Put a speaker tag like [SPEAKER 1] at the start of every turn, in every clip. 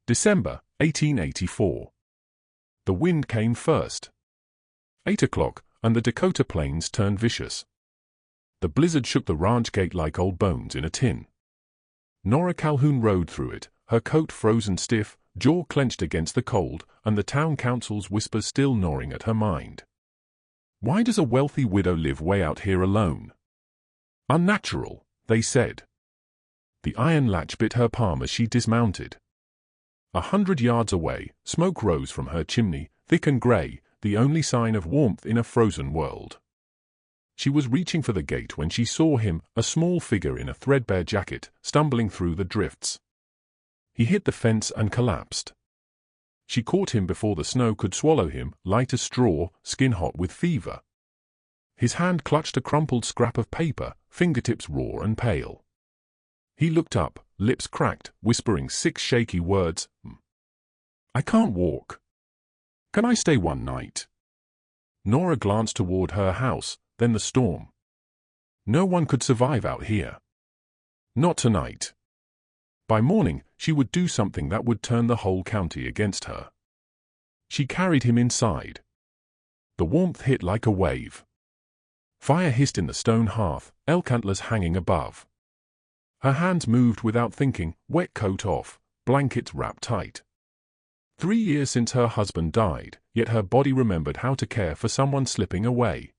[SPEAKER 1] December, 1884. The wind came first. 8 o'clock, and the Dakota plains turned vicious. The blizzard shook the ranch gate like old bones in a tin. Nora Calhoun rode through it, her coat frozen stiff, jaw clenched against the cold, and the town council's whispers still gnawing at her mind. Why does a wealthy widow live way out here alone? Unnatural, they said. The iron latch bit her palm as she dismounted. 100 yards away, smoke rose from her chimney, thick and grey, the only sign of warmth in a frozen world. She was reaching for the gate when she saw him, a small figure in a threadbare jacket, stumbling through the drifts. He hit the fence and collapsed. She caught him before the snow could swallow him, light as straw, skin-hot with fever. His hand clutched a crumpled scrap of paper, fingertips raw and pale. He looked up, lips cracked, whispering 6 shaky words. "I can't walk. Can I stay one night?" Nora glanced toward her house, then the storm. No one could survive out here. Not tonight. By morning, she would do something that would turn the whole county against her. She carried him inside. The warmth hit like a wave. Fire hissed in the stone hearth, elk antlers hanging above. Her hands moved without thinking, wet coat off, blankets wrapped tight. 3 years since her husband died, yet her body remembered how to care for someone slipping away.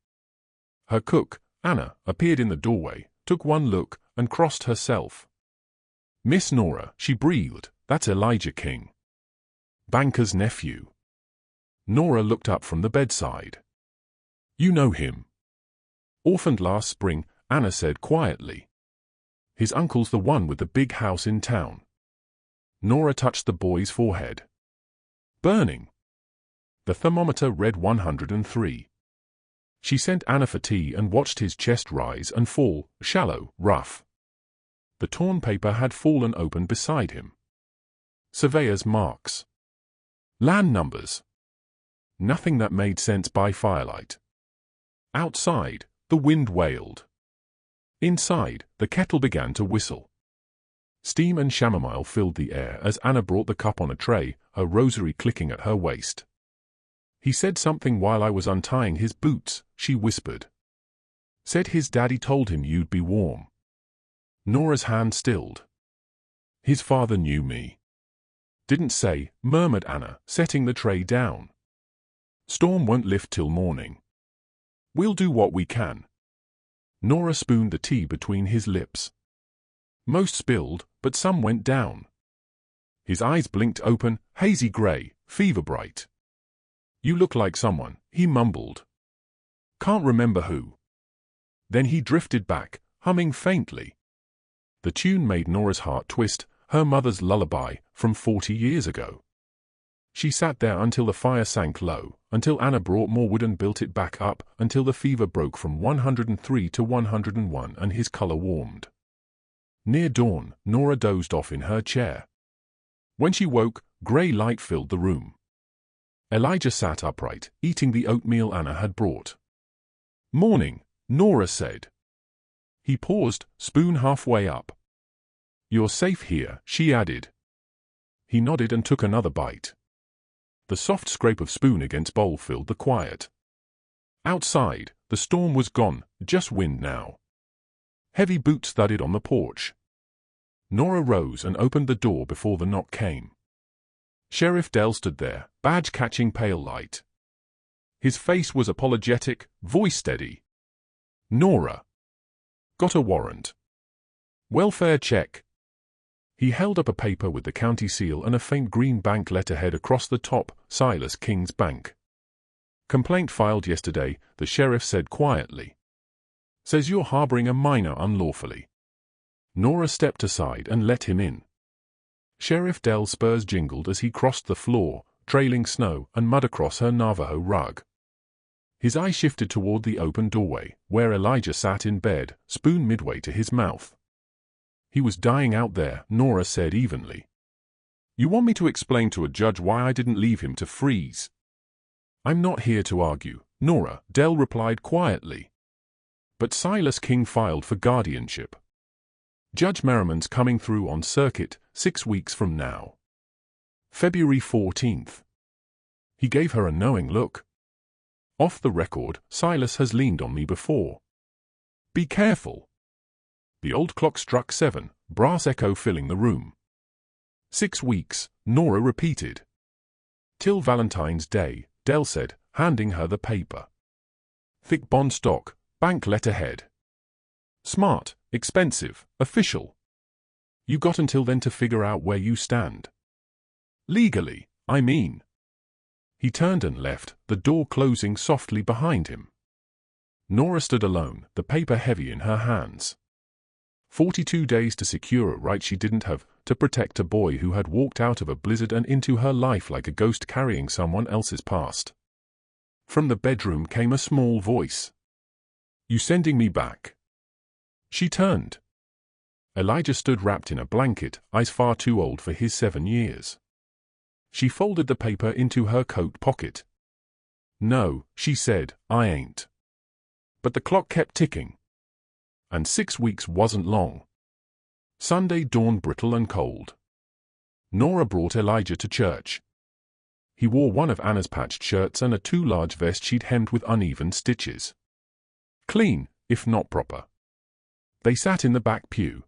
[SPEAKER 1] Her cook, Anna, appeared in the doorway, took one look, and crossed herself. "Miss Nora," she breathed, "that's Elijah King. Banker's nephew." Nora looked up from the bedside. "You know him." "Orphaned last spring," Anna said quietly. "His uncle's the one with the big house in town." Nora touched the boy's forehead. Burning. The thermometer read 103. She sent Anna for tea and watched his chest rise and fall, shallow, rough. The torn paper had fallen open beside him. Surveyor's marks. Land numbers. Nothing that made sense by firelight. Outside, the wind wailed. Inside, the kettle began to whistle. Steam and chamomile filled the air as Anna brought the cup on a tray, her rosary clicking at her waist. "He said something while I was untying his boots," she whispered. "Said his daddy told him you'd be warm." Nora's hand stilled. "His father knew me." "Didn't say," murmured Anna, setting the tray down. "Storm won't lift till morning. We'll do what we can." Nora spooned the tea between his lips. Most spilled, but some went down. His eyes blinked open, hazy gray, fever bright. "You look like someone," he mumbled. "Can't remember who." Then he drifted back, humming faintly. The tune made Nora's heart twist, her mother's lullaby from 40 years ago. She sat there until the fire sank low, until Anna brought more wood and built it back up, until the fever broke from 103 to 101 and his color warmed. Near dawn, Nora dozed off in her chair. When she woke, gray light filled the room. Elijah sat upright, eating the oatmeal Anna had brought. "Morning," Nora said. He paused, spoon halfway up. "You're safe here," she added. He nodded and took another bite. The soft scrape of spoon against bowl filled the quiet. Outside, the storm was gone, just wind now. Heavy boots thudded on the porch. Nora rose and opened the door before the knock came. Sheriff Dell stood there, badge catching pale light. His face was apologetic, voice steady. "Nora. Got a warrant. Welfare check." He held up a paper with the county seal and a faint green bank letterhead across the top, Silas King's Bank. "Complaint filed yesterday," the sheriff said quietly. "Says you're harboring a minor unlawfully." Nora stepped aside and let him in. Sheriff Dell's spurs jingled as he crossed the floor, trailing snow and mud across her Navajo rug. His eye shifted toward the open doorway, where Elijah sat in bed, spoon midway to his mouth. "He was dying out there," Nora said evenly. "You want me to explain to a judge why I didn't leave him to freeze?" "I'm not here to argue," Nora, Dell replied quietly. "But Silas King filed for guardianship. Judge Merriman's coming through on circuit 6 weeks from now. February 14th. He gave her a knowing look. Off the record, Silas has leaned on me before. Be careful. The old clock struck 7, brass echo filling the room. 6 weeks, Nora repeated. Till Valentine's Day, Dell said, handing her the paper. Thick bond stock, bank letterhead. Smart, expensive, official. You got until then to figure out where you stand. Legally, I mean. He turned and left, the door closing softly behind him. Nora stood alone, the paper heavy in her hands. 42 days to secure a right she didn't have, to protect a boy who had walked out of a blizzard and into her life like a ghost carrying someone else's past. From the bedroom came a small voice. You sending me back? She turned. Elijah stood wrapped in a blanket, eyes far too old for his 7 years. She folded the paper into her coat pocket. No, she said, I ain't. But the clock kept ticking. And 6 weeks wasn't long. Sunday dawned brittle and cold. Nora brought Elijah to church. He wore one of Anna's patched shirts and a too large vest she'd hemmed with uneven stitches. Clean, if not proper. They sat in the back pew.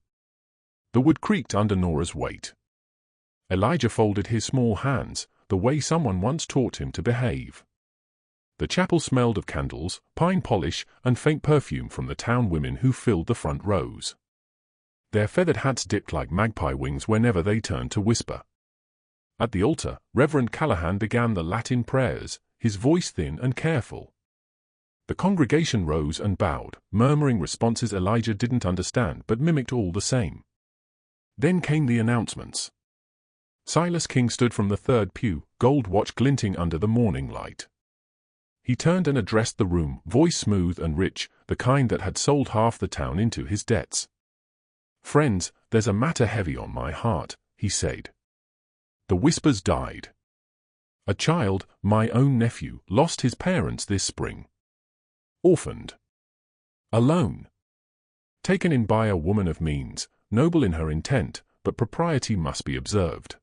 [SPEAKER 1] The wood creaked under Nora's weight. Elijah folded his small hands, the way someone once taught him to behave. The chapel smelled of candles, pine polish, and faint perfume from the town women who filled the front rows. Their feathered hats dipped like magpie wings whenever they turned to whisper. At the altar, Reverend Callahan began the Latin prayers, his voice thin and careful. The congregation rose and bowed, murmuring responses Elijah didn't understand but mimicked all the same. Then came the announcements. Silas King stood from the third pew, gold watch glinting under the morning light. He turned and addressed the room, voice smooth and rich, the kind that had sold half the town into his debts. Friends, there's a matter heavy on my heart, he said. The whispers died. A child, my own nephew, lost his parents this spring. Orphaned. Alone. Taken in by a woman of means, noble in her intent, but propriety must be observed.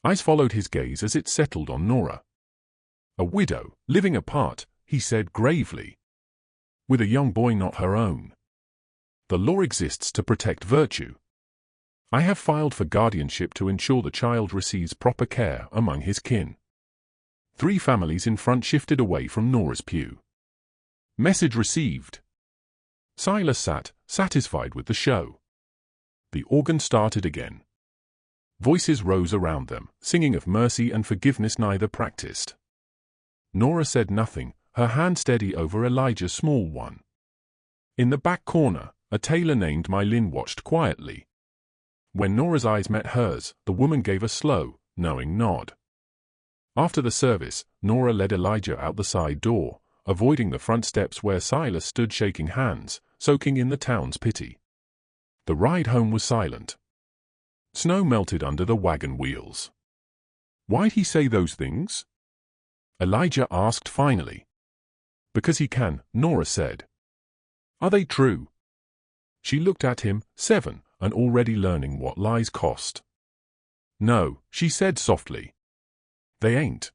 [SPEAKER 1] Eyes followed his gaze as it settled on Nora. A widow, living apart, he said gravely. With a young boy not her own. The law exists to protect virtue. I have filed for guardianship to ensure the child receives proper care among his kin. 3 families in front shifted away from Nora's pew. Message received. Silas sat, satisfied with the show. The organ started again. Voices rose around them, singing of mercy and forgiveness neither practiced. Nora said nothing, her hand steady over Elijah's small one. In the back corner, a tailor named Mylin watched quietly. When Nora's eyes met hers, the woman gave a slow, knowing nod. After the service, Nora led Elijah out the side door, avoiding the front steps where Silas stood shaking hands, soaking in the town's pity. The ride home was silent. Snow melted under the wagon wheels. Why'd he say those things? Elijah asked finally. Because he can, Nora said. Are they true? She looked at him, 7, and already learning what lies cost. No, she said softly. They ain't.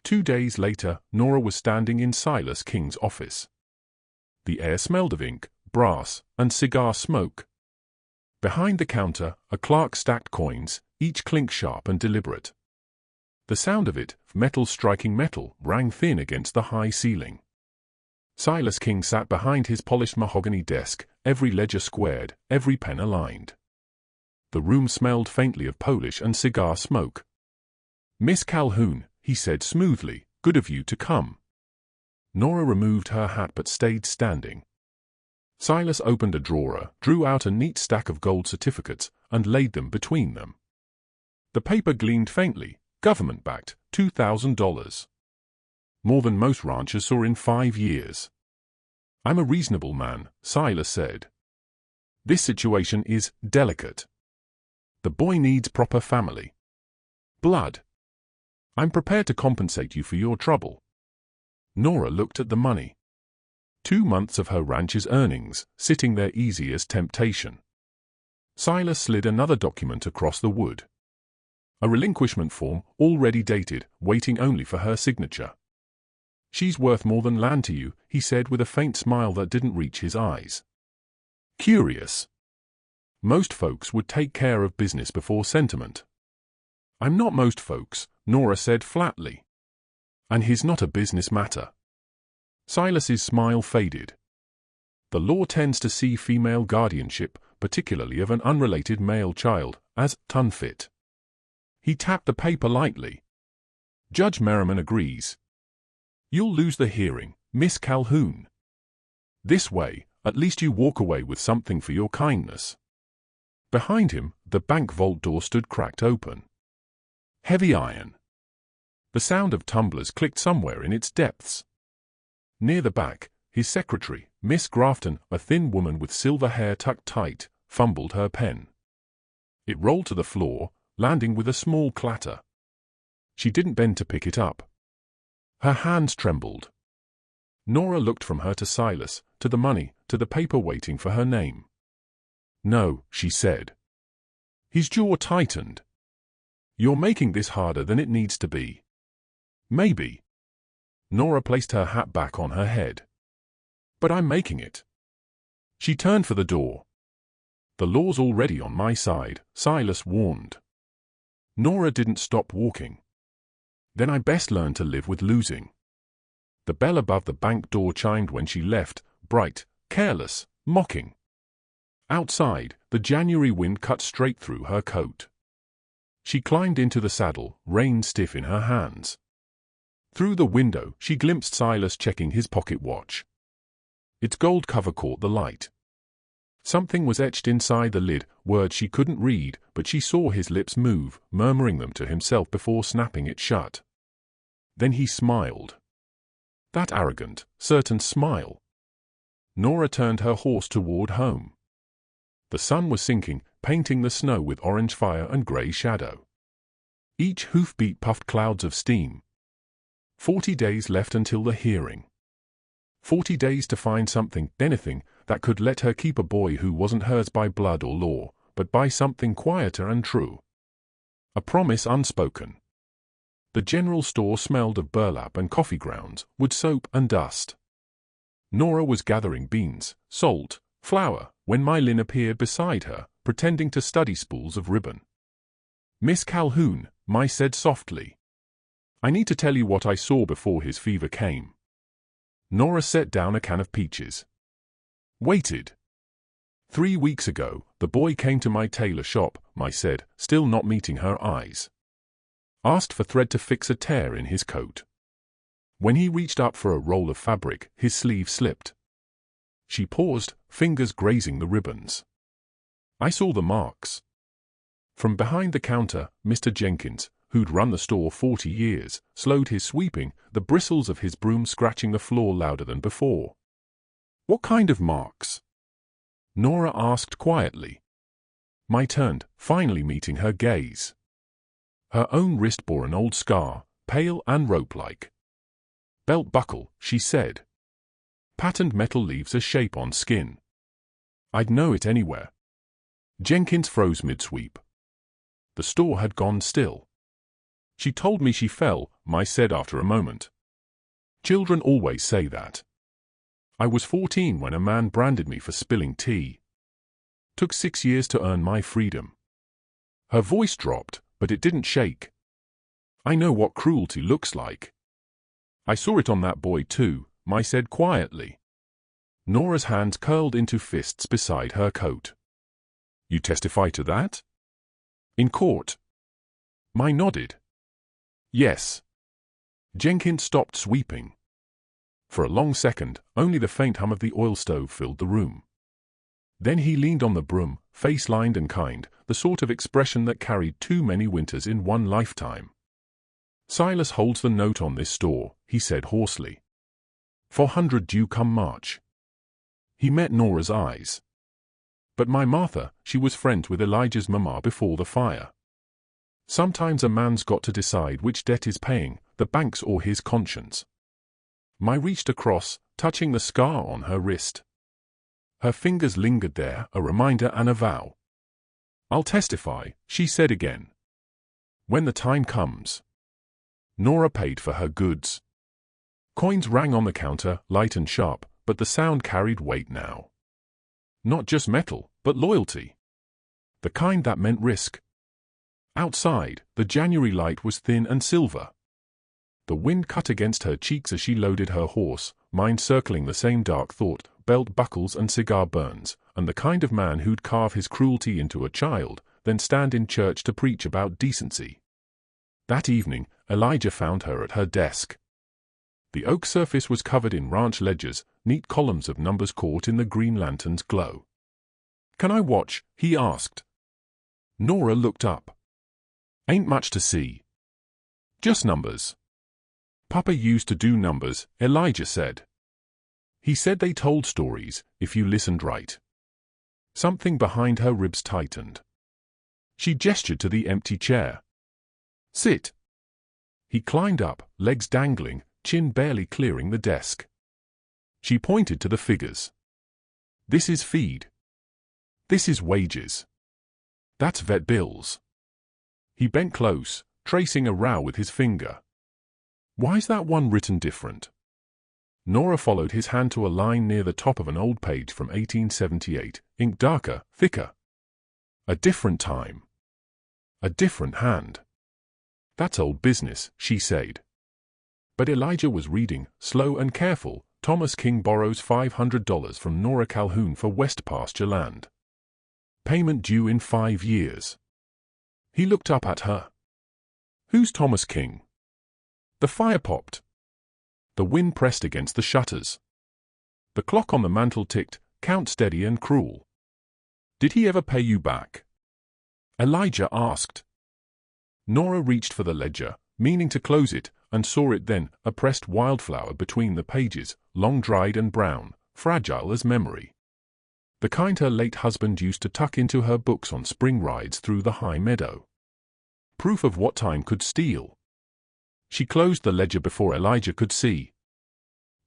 [SPEAKER 1] 2 days later, Nora was standing in Silas King's office. The air smelled of ink, brass, and cigar smoke. Behind the counter, a clerk stacked coins, each clink sharp and deliberate. The sound of it, metal striking metal, rang thin against the high ceiling. Silas King sat behind his polished mahogany desk, every ledger squared, every pen aligned. The room smelled faintly of Polish and cigar smoke. Miss Calhoun, he said smoothly, good of you to come. Nora removed her hat but stayed standing. Silas opened a drawer, drew out a neat stack of gold certificates, and laid them between them. The paper gleamed faintly, government-backed, $2,000. More than most ranchers saw in 5 years. I'm a reasonable man, Silas said. This situation is delicate. The boy needs proper family. Blood. I'm prepared to compensate you for your trouble. Nora looked at the money. 2 months of her ranch's earnings, sitting there easy as temptation. Silas slid another document across the wood. A relinquishment form, already dated, waiting only for her signature. "She's worth more than land to you," he said with a faint smile that didn't reach his eyes. Curious. Most folks would take care of business before sentiment. "I'm not most folks," Nora said flatly. "And he's not a business matter." Silas's smile faded. The law tends to see female guardianship, particularly of an unrelated male child, as unfit. He tapped the paper lightly. "Judge Merriman agrees. You'll lose the hearing, Miss Calhoun. This way, at least you walk away with something for your kindness." Behind him, the bank vault door stood cracked open. Heavy iron. The sound of tumblers clicked somewhere in its depths. Near the back, his secretary, Miss Grafton, a thin woman with silver hair tucked tight, fumbled her pen. It rolled to the floor, landing with a small clatter. She didn't bend to pick it up. Her hands trembled. Nora looked from her to Silas, to the money, to the paper waiting for her name. "No," she said. His jaw tightened. "You're making this harder than it needs to be." "Maybe." Nora placed her hat back on her head. "But I'm making it." She turned for the door. "The law's already on my side," Silas warned. Nora didn't stop walking. "Then I best learn to live with losing." The bell above the bank door chimed when she left, bright, careless, mocking. Outside, the January wind cut straight through her coat. She climbed into the saddle, rein stiff in her hands. Through the window, she glimpsed Silas checking his pocket watch. Its gold cover caught the light. Something was etched inside the lid, words she couldn't read, but she saw his lips move, murmuring them to himself before snapping it shut. Then he smiled. That arrogant, certain smile. Nora turned her horse toward home. The sun was sinking, painting the snow with orange fire and grey shadow. Each hoofbeat puffed clouds of steam. 40 days left until the hearing. 40 days to find something, anything, that could let her keep a boy who wasn't hers by blood or law, but by something quieter and true. A promise unspoken. The general store smelled of burlap and coffee grounds, wood soap and dust. Nora was gathering beans, salt, flour, when Mylin appeared beside her, pretending to study spools of ribbon. "Miss Calhoun," My said softly. "I need to tell you what I saw before his fever came." Nora set down a can of peaches. Waited. 3 weeks ago, the boy came to my tailor shop, My said, still not meeting her eyes. Asked for thread to fix a tear in his coat. When he reached up for a roll of fabric, his sleeve slipped. She paused, fingers grazing the ribbons. I saw the marks. From behind the counter, Mr. Jenkins, who'd run the store 40 years, slowed his sweeping, the bristles of his broom scratching the floor louder than before. "What kind of marks?" Nora asked quietly. My turned, finally meeting her gaze. Her own wrist bore an old scar, pale and rope-like. "Belt buckle," she said. "Patterned metal leaves a shape on skin. I'd know it anywhere." Jenkins froze mid-sweep. The store had gone still. "She told me she fell," My said after a moment. "Children always say that. I was 14 when a man branded me for spilling tea. Took 6 years to earn my freedom." Her voice dropped, but it didn't shake. "I know what cruelty looks like. I saw it on that boy too," My said quietly. Nora's hands curled into fists beside her coat. "You testify to that?" "In court." My nodded. "Yes." Jenkins stopped sweeping. For a long second, only the faint hum of the oil stove filled the room. Then he leaned on the broom, face lined and kind, the sort of expression that carried too many winters in one lifetime. "Silas holds the note on this store," he said hoarsely. 400 due come March." He met Nora's eyes. "But my Martha, she was friends with Elijah's mama before the fire. Sometimes a man's got to decide which debt is paying, the bank's or his conscience." My reached across, touching the scar on her wrist. Her fingers lingered there, a reminder and a vow. "I'll testify," she said again. When the time comes. Nora paid for her goods. Coins rang on the counter, light and sharp, but the sound carried weight now. Not just metal, but loyalty. The kind that meant risk. Outside, the January light was thin and silver. The wind cut against her cheeks as she loaded her horse, mind circling the same dark thought, belt buckles and cigar burns, and the kind of man who'd carve his cruelty into a child, then stand in church to preach about decency. That evening, Elijah found her at her desk. The oak surface was covered in ranch ledgers, neat columns of numbers caught in the green lantern's glow. "Can I watch?" he asked. Nora looked up. "Ain't much to see. Just numbers." "Papa used to do numbers," Elijah said. "He said they told stories, if you listened right." Something behind her ribs tightened. She gestured to the empty chair. "Sit." He climbed up, legs dangling, chin barely clearing the desk. She pointed to the figures. "This is feed. This is wages. That's vet bills." He bent close, tracing a row with his finger. "Why's that one written different?" Nora followed his hand to a line near the top of an old page from 1878, ink darker, thicker. A different time. A different hand. "That's old business," she said. But Elijah was reading, slow and careful. Thomas King borrows $500 from Nora Calhoun for West pasture land. Payment due in 5 years. He looked up at her. "Who's Thomas King?" The fire popped. The wind pressed against the shutters. The clock on the mantel ticked, count steady and cruel. "Did he ever pay you back?" Elijah asked. Nora reached for the ledger, meaning to close it, and saw it then, a pressed wildflower between the pages, long-dried and brown, fragile as memory. The kind her late husband used to tuck into her books on spring rides through the high meadow. Proof of what time could steal. She closed the ledger before Elijah could see.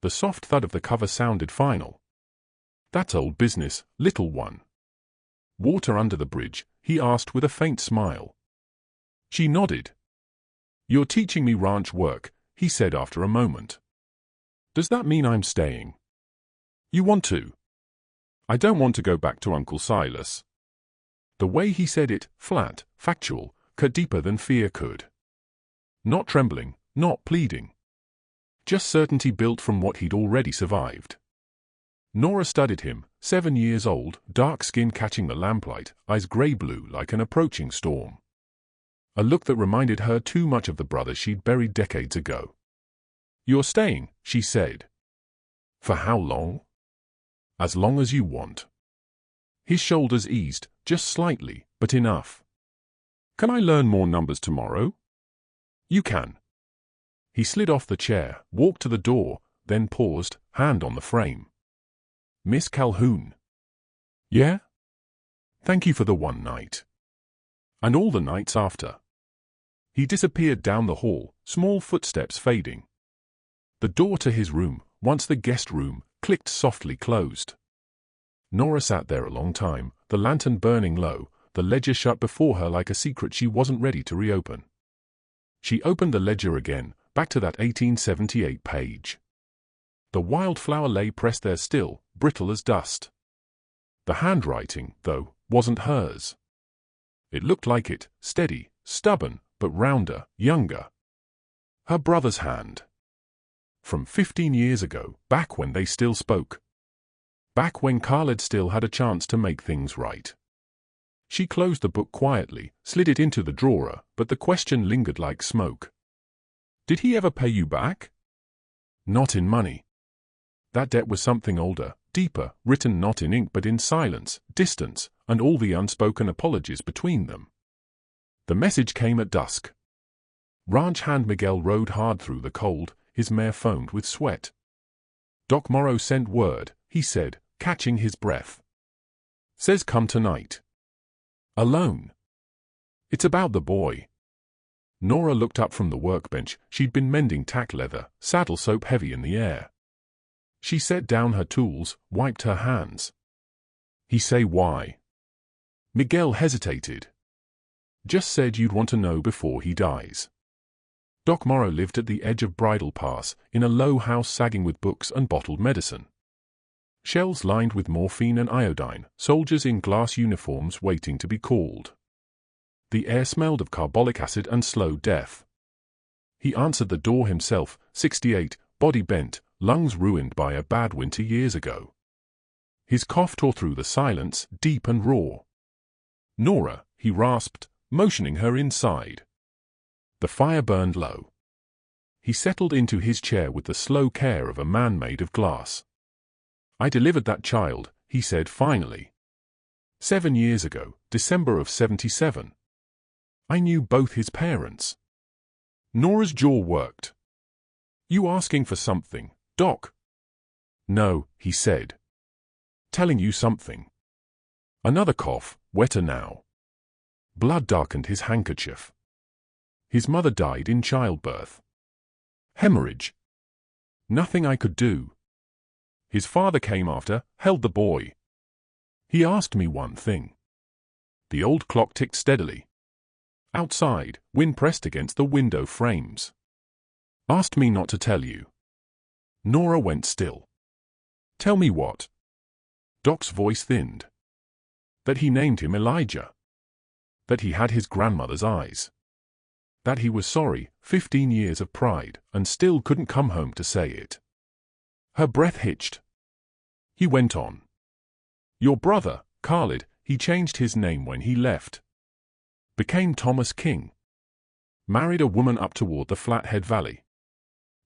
[SPEAKER 1] The soft thud of the cover sounded final. "That's old business, little one." "Water under the bridge?" he asked with a faint smile. She nodded. "You're teaching me ranch work," he said after a moment. "Does that mean I'm staying?" "You want to?" "I don't want to go back to Uncle Silas." The way he said it, flat, factual, cut deeper than fear could. Not trembling, not pleading. Just certainty built from what he'd already survived. Nora studied him, 7 years old, dark skin catching the lamplight, eyes grey-blue like an approaching storm. A look that reminded her too much of the brother she'd buried decades ago. "You're staying," she said. "For how long?" "As long as you want." His shoulders eased, just slightly, but enough. "Can I learn more numbers tomorrow?" "You can." He slid off the chair, walked to the door, then paused, hand on the frame. "Miss Calhoun." "Yeah?" "Thank you for the one night." "And all the nights after." He disappeared down the hall, small footsteps fading. The door to his room, once the guest room, clicked softly closed. Nora sat there a long time, the lantern burning low, the ledger shut before her like a secret she wasn't ready to reopen. She opened the ledger again, back to that 1878 page. The wildflower lay pressed there still, brittle as dust. The handwriting, though, wasn't hers. It looked like it, steady, stubborn, but rounder, younger. Her brother's hand. From 15 years ago, back when they still spoke. Back when Khaled still had a chance to make things right. She closed the book quietly, slid it into the drawer, but the question lingered like smoke. "Did he ever pay you back?" "Not in money." That debt was something older, deeper, written not in ink but in silence, distance, and all the unspoken apologies between them. The message came at dusk. Ranch hand Miguel rode hard through the cold, his mare foamed with sweat. "Doc Morrow sent word," he said, catching his breath. "Says come tonight." "Alone?" "It's about the boy." Nora looked up from the workbench. She'd been mending tack leather, saddle soap heavy in the air. She set down her tools, wiped her hands. "He say why?" Miguel hesitated. Just said you'd want to know before he dies. Doc Morrow lived at the edge of Bridle Pass, in a low house sagging with books and bottled medicine. Shelves lined with morphine and iodine, soldiers in glass uniforms waiting to be called. The air smelled of carbolic acid and slow death. He answered the door himself, 68, body bent, lungs ruined by a bad winter years ago. His cough tore through the silence, deep and raw. "Nora," he rasped, motioning her inside. The fire burned low. He settled into his chair with the slow care of a man made of glass. "I delivered that child," he said finally. 7 years ago, December of 77. I knew both his parents. Nora's jaw worked. "You asking for something, Doc?" "No," he said. "Telling you something." Another cough, wetter now. Blood darkened his handkerchief. His mother died in childbirth. Hemorrhage. Nothing I could do. His father came after, held the boy. He asked me one thing. The old clock ticked steadily. Outside, wind pressed against the window frames. Asked me not to tell you. Nora went still. "Tell me what?" Doc's voice thinned. That he named him Elijah. That he had his grandmother's eyes. That he was sorry, 15 years of pride, and still couldn't come home to say it. Her breath hitched. He went on. "Your brother, Khalid, he changed his name when he left. Became Thomas King. Married a woman up toward the Flathead Valley.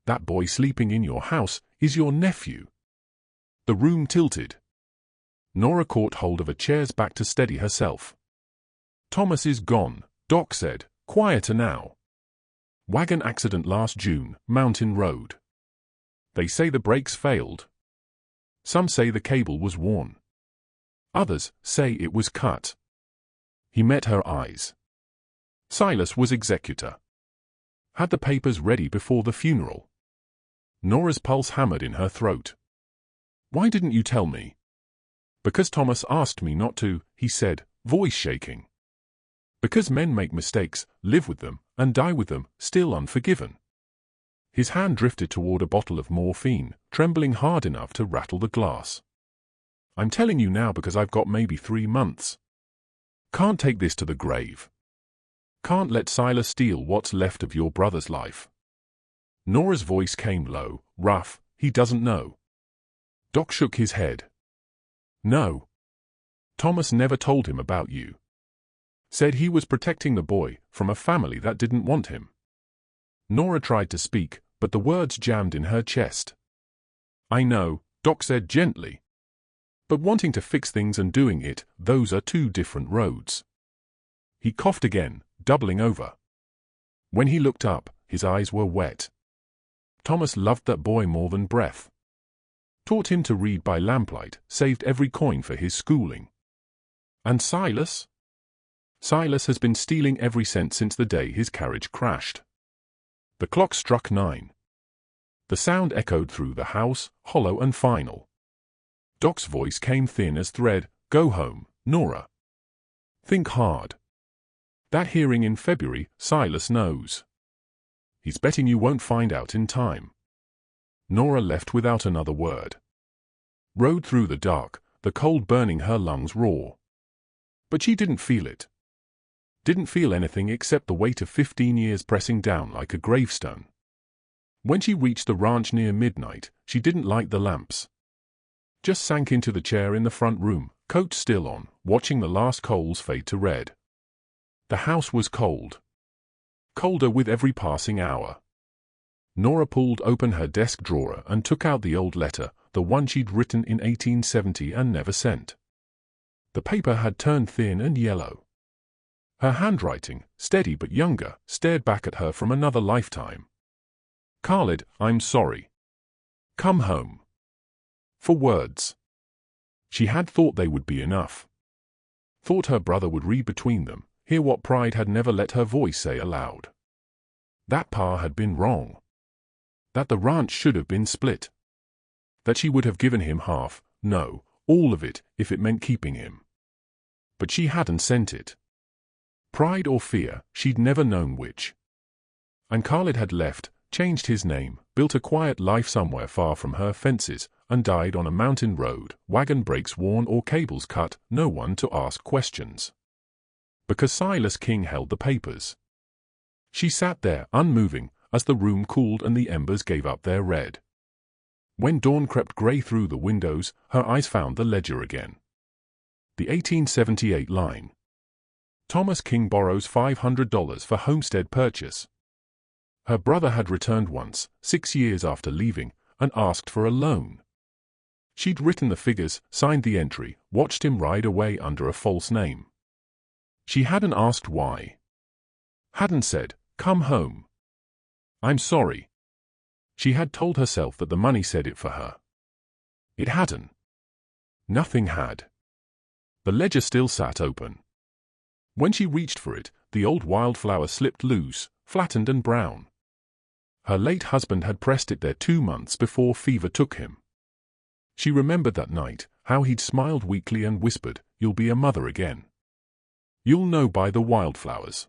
[SPEAKER 1] That boy sleeping in your house is your nephew." The room tilted. Nora caught hold of a chair's back to steady herself. "Thomas is gone," Doc said, quieter now. "Wagon accident last June, Mountain Road. They say the brakes failed. Some say the cable was worn. Others say it was cut." He met her eyes. Silas was executor. Had the papers ready before the funeral. Nora's pulse hammered in her throat. "Why didn't you tell me?" "Because Thomas asked me not to," he said, voice shaking. "Because men make mistakes, live with them, and die with them, still unforgiven." His hand drifted toward a bottle of morphine, trembling hard enough to rattle the glass. "I'm telling you now because I've got maybe 3 months. Can't take this to the grave. Can't let Silas steal what's left of your brother's life." Nora's voice came low, rough. "He doesn't know." Doc shook his head. "No. Thomas never told him about you. Said he was protecting the boy from a family that didn't want him." Nora tried to speak, but the words jammed in her chest. "I know," Doc said gently. "But wanting to fix things and doing it, those are 2 different roads." He coughed again, doubling over. When he looked up, his eyes were wet. "Thomas loved that boy more than breath. Taught him to read by lamplight, saved every coin for his schooling." "And Silas?" "Silas has been stealing every cent since the day his carriage crashed." The clock struck 9. The sound echoed through the house, hollow and final. Doc's voice came thin as thread. "Go home, Nora. Think hard. That hearing in February, Silas knows. He's betting you won't find out in time." Nora left without another word. Rode through the dark, the cold burning her lungs raw. But she didn't feel it. Didn't feel anything except the weight of 15 years pressing down like a gravestone. When she reached the ranch near midnight, she didn't light the lamps. Just sank into the chair in the front room, coat still on, watching the last coals fade to red. The house was cold. Colder with every passing hour. Nora pulled open her desk drawer and took out the old letter, the one she'd written in 1870 and never sent. The paper had turned thin and yellow. Her handwriting, steady but younger, stared back at her from another lifetime. "Khalid, I'm sorry. Come home." For words. She had thought they would be enough. Thought her brother would read between them, hear what pride had never let her voice say aloud. That Pa had been wrong. That the ranch should have been split. That she would have given him half, no, all of it, if it meant keeping him. But she hadn't sent it. Pride or fear, she'd never known which. And Khalid had left, changed his name, built a quiet life somewhere far from her fences, and died on a mountain road, wagon brakes worn or cables cut, no one to ask questions. Because Silas King held the papers. She sat there, unmoving, as the room cooled and the embers gave up their red. When dawn crept grey through the windows, her eyes found the ledger again. The 1878 line. Thomas King borrows $500 for homestead purchase. Her brother had returned once, 6 years after leaving, and asked for a loan. She'd written the figures, signed the entry, watched him ride away under a false name. She hadn't asked why. Hadn't said, "Come home." "I'm sorry." She had told herself that the money said it for her. It hadn't. Nothing had. The ledger still sat open. When she reached for it, the old wildflower slipped loose, flattened and brown. Her late husband had pressed it there 2 months before fever took him. She remembered that night, how he'd smiled weakly and whispered, "You'll be a mother again. You'll know by the wildflowers."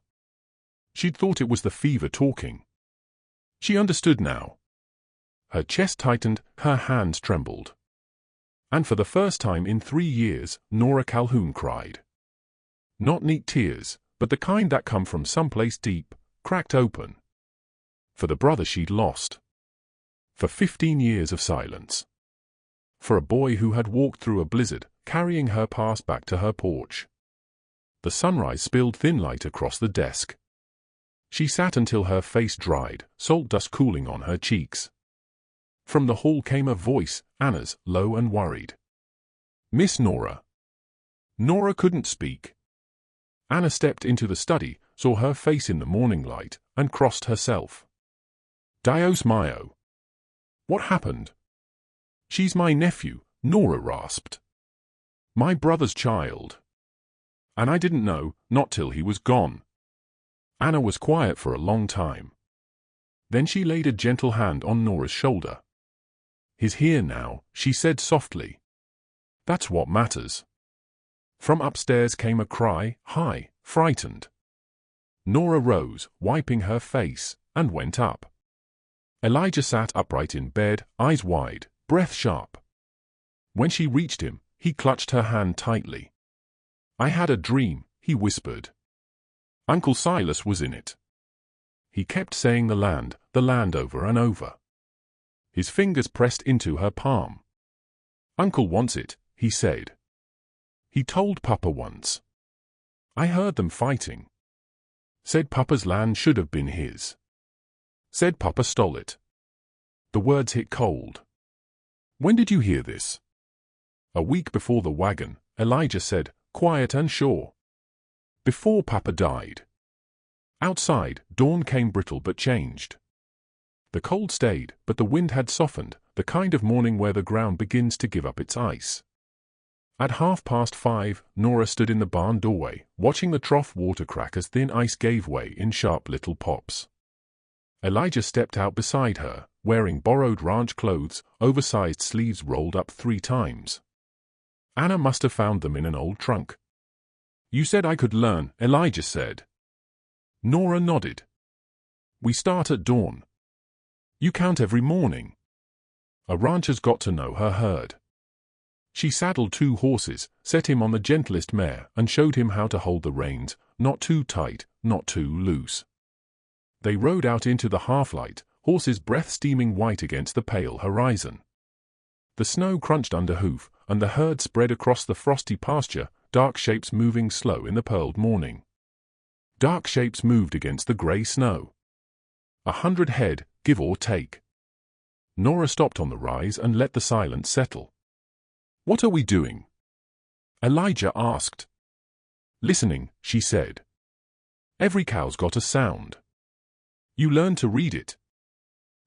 [SPEAKER 1] She'd thought it was the fever talking. She understood now. Her chest tightened, her hands trembled. And for the first time in 3 years, Nora Calhoun cried. Not neat tears, but the kind that come from someplace deep, cracked open. For the brother she'd lost. For 15 years of silence. For a boy who had walked through a blizzard, carrying her past back to her porch. The sunrise spilled thin light across the desk. She sat until her face dried, salt dust cooling on her cheeks. From the hall came a voice, Anna's, low and worried. "Miss Nora." Nora couldn't speak. Anna stepped into the study, saw her face in the morning light, and crossed herself. "Dios mio. What happened?" "She's my nephew," Nora rasped. "My brother's child. And I didn't know, not till he was gone." Anna was quiet for a long time. Then she laid a gentle hand on Nora's shoulder. "He's here now," she said softly. "That's what matters." From upstairs came a cry, high, frightened. Nora rose, wiping her face, and went up. Elijah sat upright in bed, eyes wide, breath sharp. When she reached him, he clutched her hand tightly. "I had a dream," he whispered. "Uncle Silas was in it." He kept saying the land over and over. His fingers pressed into her palm. "Uncle wants it," he said. "He told Papa once. I heard them fighting. Said Papa's land should have been his. Said Papa stole it." The words hit cold. "When did you hear this?" "A week before the wagon," Elijah said, quiet and sure. "Before Papa died." Outside, dawn came brittle but changed. The cold stayed, but the wind had softened, the kind of morning where the ground begins to give up its ice. At 5:30, Nora stood in the barn doorway, watching the trough water crack as thin ice gave way in sharp little pops. Elijah stepped out beside her, wearing borrowed ranch clothes, oversized sleeves rolled up 3 times. Anna must have found them in an old trunk. "You said I could learn," Elijah said. Nora nodded. "We start at dawn. You count every morning." A rancher's got to know her herd. She saddled 2 horses, set him on the gentlest mare, and showed him how to hold the reins, not too tight, not too loose. They rode out into the half-light, horses' breath steaming white against the pale horizon. The snow crunched under hoof, and the herd spread across the frosty pasture, dark shapes moving slow in the pearled morning. Dark shapes moved against the grey snow. 100 head, give or take. Nora stopped on the rise and let the silence settle. "What are we doing?" Elijah asked. "Listening," she said. "Every cow's got a sound. You learn to read it."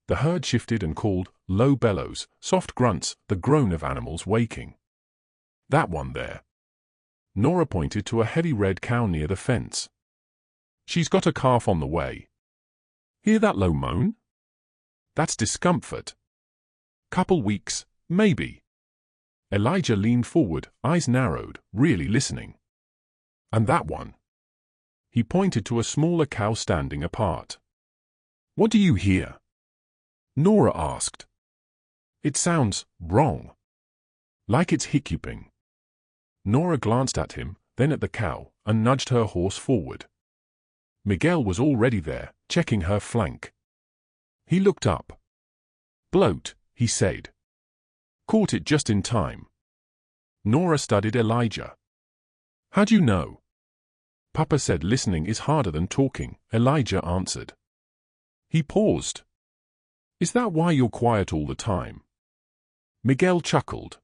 [SPEAKER 1] The herd shifted and called, low bellows, soft grunts, the groan of animals waking. "That one there." Nora pointed to a heavy red cow near the fence. "She's got a calf on the way. Hear that low moan? That's discomfort. Couple weeks, maybe." Elijah leaned forward, eyes narrowed, really listening. "And that one?" He pointed to a smaller cow standing apart. "What do you hear?" Nora asked. "It sounds wrong. Like it's hiccuping." Nora glanced at him, then at the cow, and nudged her horse forward. Miguel was already there, checking her flank. He looked up. "Bloat," he said. "Caught it just in time." Nora studied Elijah. "How'd you know?" "Papa said listening is harder than talking," Elijah answered. He paused. "Is that why you're quiet all the time?" Miguel chuckled.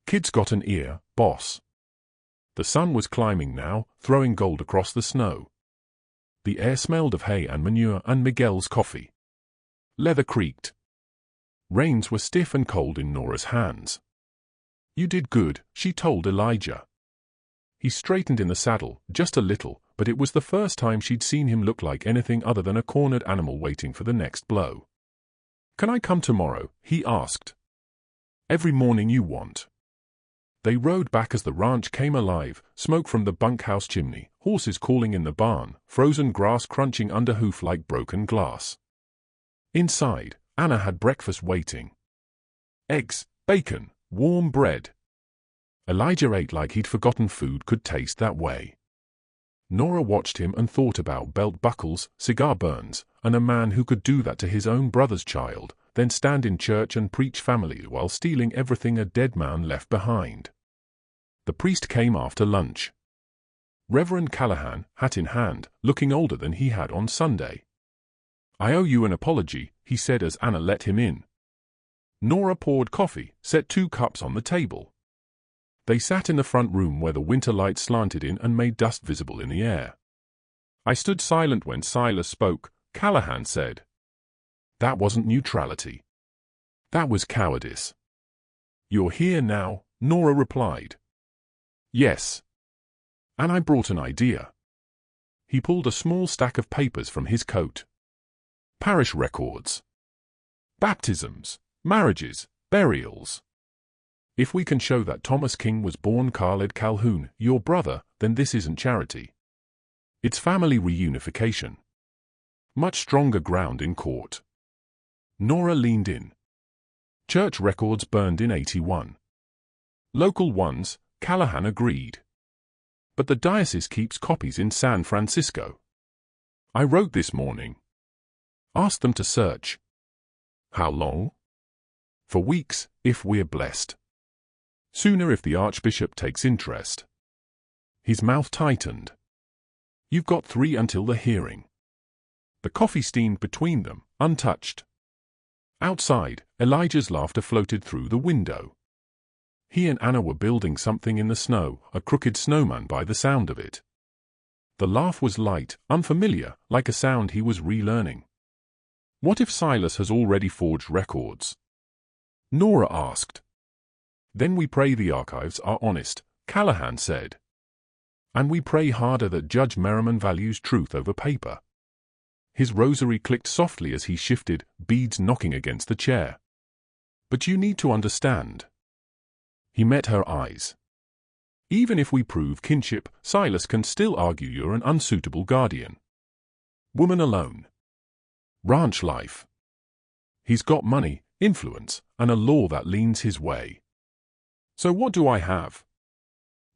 [SPEAKER 1] "Kid's got an ear, boss." The sun was climbing now, throwing gold across the snow. The air smelled of hay and manure and Miguel's coffee. Leather creaked. Reins were stiff and cold in Nora's hands. "You did good," she told Elijah. He straightened in the saddle, just a little, but it was the first time she'd seen him look like anything other than a cornered animal waiting for the next blow. "Can I come tomorrow?" he asked. "Every morning you want." They rode back as the ranch came alive, smoke from the bunkhouse chimney, horses calling in the barn, frozen grass crunching under hoof like broken glass. Inside, Anna had breakfast waiting. Eggs, bacon, warm bread. Elijah ate like he'd forgotten food could taste that way. Nora watched him and thought about belt buckles, cigar burns, and a man who could do that to his own brother's child, then stand in church and preach family while stealing everything a dead man left behind. The priest came after lunch. Reverend Callahan, hat in hand, looking older than he had on Sunday. "I owe you an apology," he said as Anna let him in. Nora poured coffee, set 2 cups on the table. They sat in the front room where the winter light slanted in and made dust visible in the air. "I stood silent when Silas spoke," Callahan said. "That wasn't neutrality. That was cowardice." "You're here now," Nora replied. "Yes. And I brought an idea." He pulled a small stack of papers from his coat. "Parish records. Baptisms, marriages, burials. If we can show that Thomas King was born Khaled Calhoun, your brother, then this isn't charity. It's family reunification. Much stronger ground in court." Nora leaned in. "Church records burned in 81. Local ones," Callahan agreed. "But the diocese keeps copies in San Francisco. I wrote this morning. Asked them to search." "How long?" "For weeks, if we're blessed. Sooner if the Archbishop takes interest." His mouth tightened. "You've got 3 until the hearing." The coffee steamed between them, untouched. Outside, Elijah's laughter floated through the window. He and Anna were building something in the snow, a crooked snowman by the sound of it. The laugh was light, unfamiliar, like a sound he was relearning. "What if Silas has already forged records?" Nora asked. "Then we pray the archives are honest," Callahan said. "And we pray harder that Judge Merriman values truth over paper." His rosary clicked softly as he shifted, beads knocking against the chair. "But you need to understand." He met her eyes. "Even if we prove kinship, Silas can still argue you're an unsuitable guardian. Woman alone. Ranch life. He's got money, influence, and a law that leans his way. So what do I have?"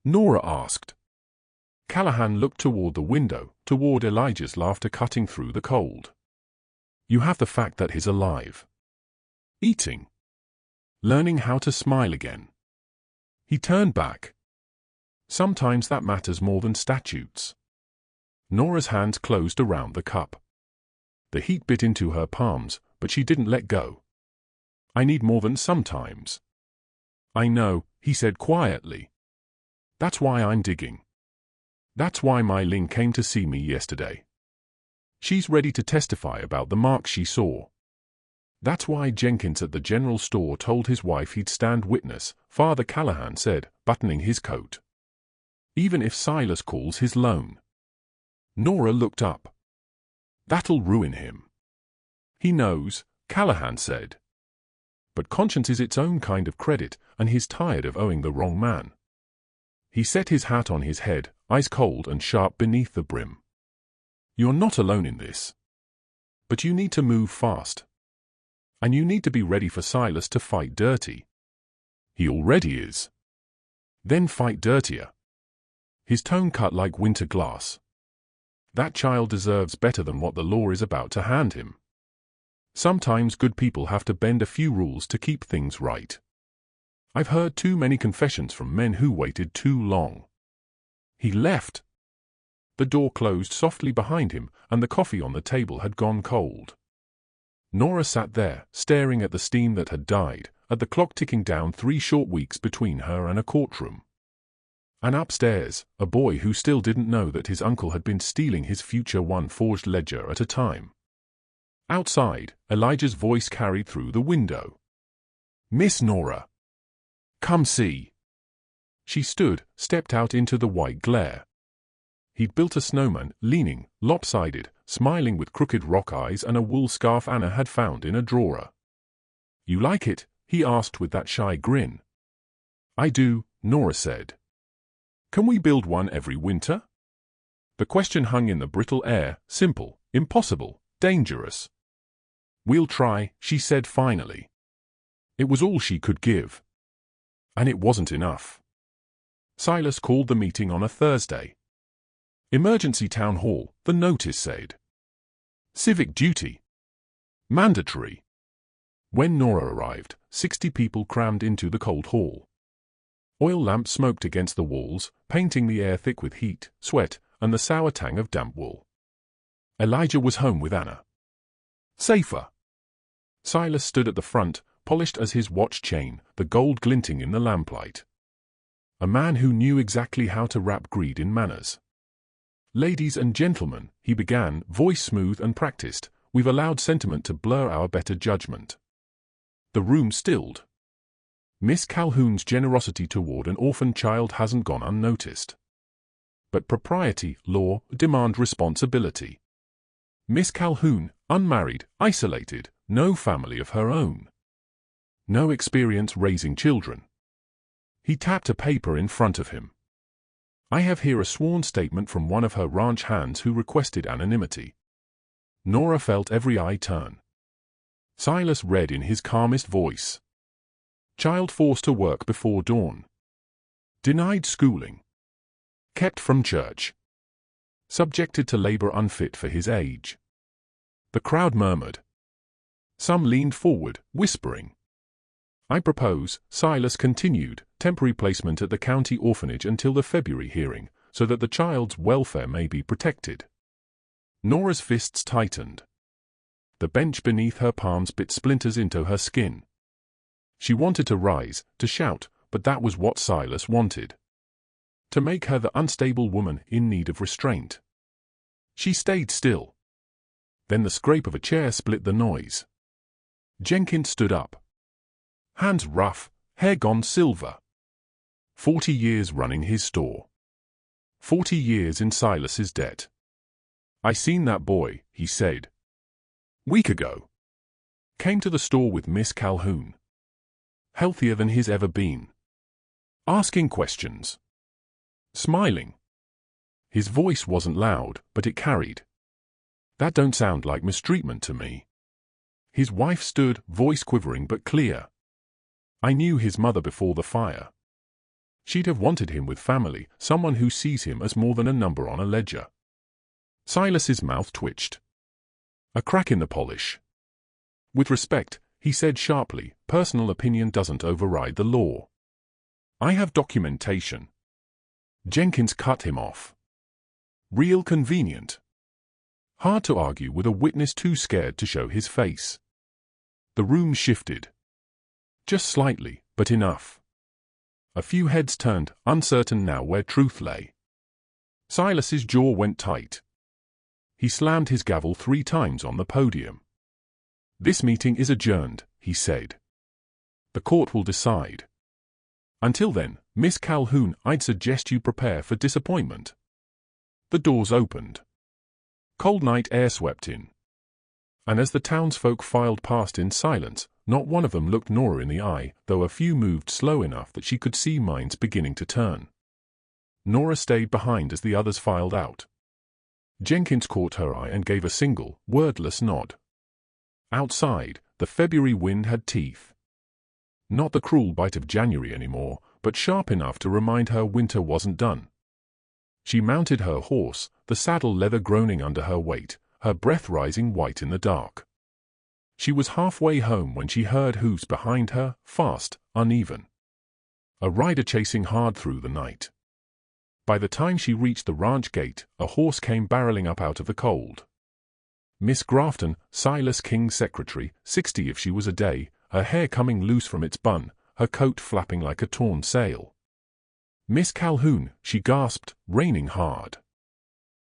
[SPEAKER 1] Nora asked. Callahan looked toward the window, toward Elijah's laughter cutting through the cold. "You have the fact that he's alive. Eating. Learning how to smile again." He turned back. "Sometimes that matters more than statutes." Nora's hands closed around the cup. The heat bit into her palms, but she didn't let go. "I need more than sometimes." "I know," he said quietly. "That's why I'm digging. That's why Mai Ling came to see me yesterday. She's ready to testify about the marks she saw. That's why Jenkins at the general store told his wife he'd stand witness," Father Callahan said, buttoning his coat. "Even if Silas calls his loan." Nora looked up. "That'll ruin him." "He knows," Callahan said. "But conscience is its own kind of credit, and he's tired of owing the wrong man." He set his hat on his head, ice cold and sharp beneath the brim. You're not alone in this. But you need to move fast. And you need to be ready for Silas to fight dirty. He already is. Then fight dirtier. His tone cut like winter glass. That child deserves better than what the law is about to hand him. Sometimes good people have to bend a few rules to keep things right. I've heard too many confessions from men who waited too long. He left. The door closed softly behind him, and the coffee on the table had gone cold. Nora sat there, staring at the steam that had died, at the clock ticking down 3 short weeks between her and a courtroom. And upstairs, a boy who still didn't know that his uncle had been stealing his future one forged ledger at a time. Outside, Elijah's voice carried through the window. "Miss Nora. Come see." She stood, stepped out into the white glare. He'd built a snowman, leaning, lopsided, smiling with crooked rock eyes and a wool scarf Anna had found in a drawer. "You like it?" he asked with that shy grin. "I do," Nora said. "Can we build one every winter?" The question hung in the brittle air, simple, impossible, dangerous. "We'll try," she said finally. It was all she could give. And it wasn't enough. Silas called the meeting on a Thursday. Emergency town hall, the notice said. Civic duty. Mandatory. When Nora arrived, 60 people crammed into the cold hall. Oil lamps smoked against the walls, painting the air thick with heat, sweat, and the sour tang of damp wool. Elijah was home with Anna. Safer. Silas stood at the front, polished as his watch chain, the gold glinting in the lamplight. A man who knew exactly how to wrap greed in manners. "Ladies and gentlemen," he began, voice smooth and practiced, "we've allowed sentiment to blur our better judgment." The room stilled. Miss Calhoun's generosity toward an orphan child hasn't gone unnoticed. But propriety, law, demand responsibility. Miss Calhoun, unmarried, isolated, no family of her own. No experience raising children. He tapped a paper in front of him. "I have here a sworn statement from one of her ranch hands who requested anonymity." Nora felt every eye turn. Silas read in his calmest voice. Child forced to work before dawn. Denied schooling. Kept from church. Subjected to labor unfit for his age. The crowd murmured. Some leaned forward, whispering. "I propose," Silas continued, "temporary placement at the county orphanage until the February hearing, so that the child's welfare may be protected." Nora's fists tightened. The bench beneath her palms bit splinters into her skin. She wanted to rise, to shout, but that was what Silas wanted. To make her the unstable woman in need of restraint. She stayed still. Then the scrape of a chair split the noise. Jenkins stood up. Hands rough, hair gone silver. 40 years running his store. 40 years in Silas's debt. "I seen that boy," he said. "Week ago. Came to the store with Miss Calhoun. Healthier than he's ever been. Asking questions. Smiling. His voice wasn't loud, but it carried. That don't sound like mistreatment to me." His wife stood, voice quivering but clear. "I knew his mother before the fire. She'd have wanted him with family, someone who sees him as more than a number on a ledger." Silas's mouth twitched. A crack in the polish. "With respect," he said sharply, "personal opinion doesn't override the law. I have documentation." Jenkins cut him off. "Real convenient. Hard to argue with a witness too scared to show his face." The room shifted. Just slightly, but enough. A few heads turned, uncertain now where truth lay. Silas's jaw went tight. He slammed his gavel 3 times on the podium. "This meeting is adjourned," he said. "The court will decide. Until then, Miss Calhoun, I'd suggest you prepare for disappointment." The doors opened. Cold night air swept in. And as the townsfolk filed past in silence, not one of them looked Nora in the eye, though a few moved slow enough that she could see minds beginning to turn. Nora stayed behind as the others filed out. Jenkins caught her eye and gave a single, wordless nod. Outside, the February wind had teeth. Not the cruel bite of January anymore, but sharp enough to remind her winter wasn't done. She mounted her horse, the saddle leather groaning under her weight, her breath rising white in the dark. She was halfway home when she heard hoofs behind her, fast, uneven. A rider chasing hard through the night. By the time she reached the ranch gate, a horse came barreling up out of the cold. Miss Grafton, Silas King's secretary, 60 if she was a day, her hair coming loose from its bun, her coat flapping like a torn sail. "Miss Calhoun," she gasped, raining hard.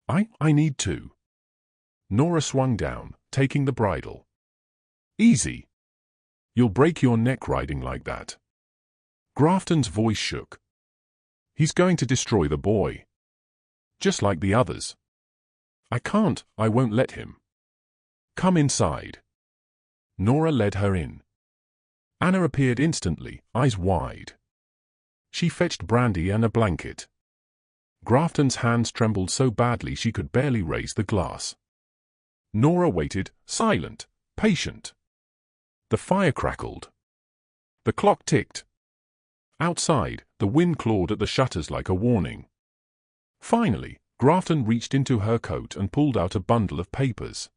[SPEAKER 1] I need to." Nora swung down, taking the bridle. "Easy. You'll break your neck riding like that." Grafton's voice shook. "He's going to destroy the boy. Just like the others. I won't let him. Come inside." Nora led her in. Anna appeared instantly, eyes wide. She fetched brandy and a blanket. Grafton's hands trembled so badly she could barely raise the glass. Nora waited, silent, patient. The fire crackled. The clock ticked. Outside, the wind clawed at the shutters like a warning. Finally, Grafton reached into her coat and pulled out a bundle of papers.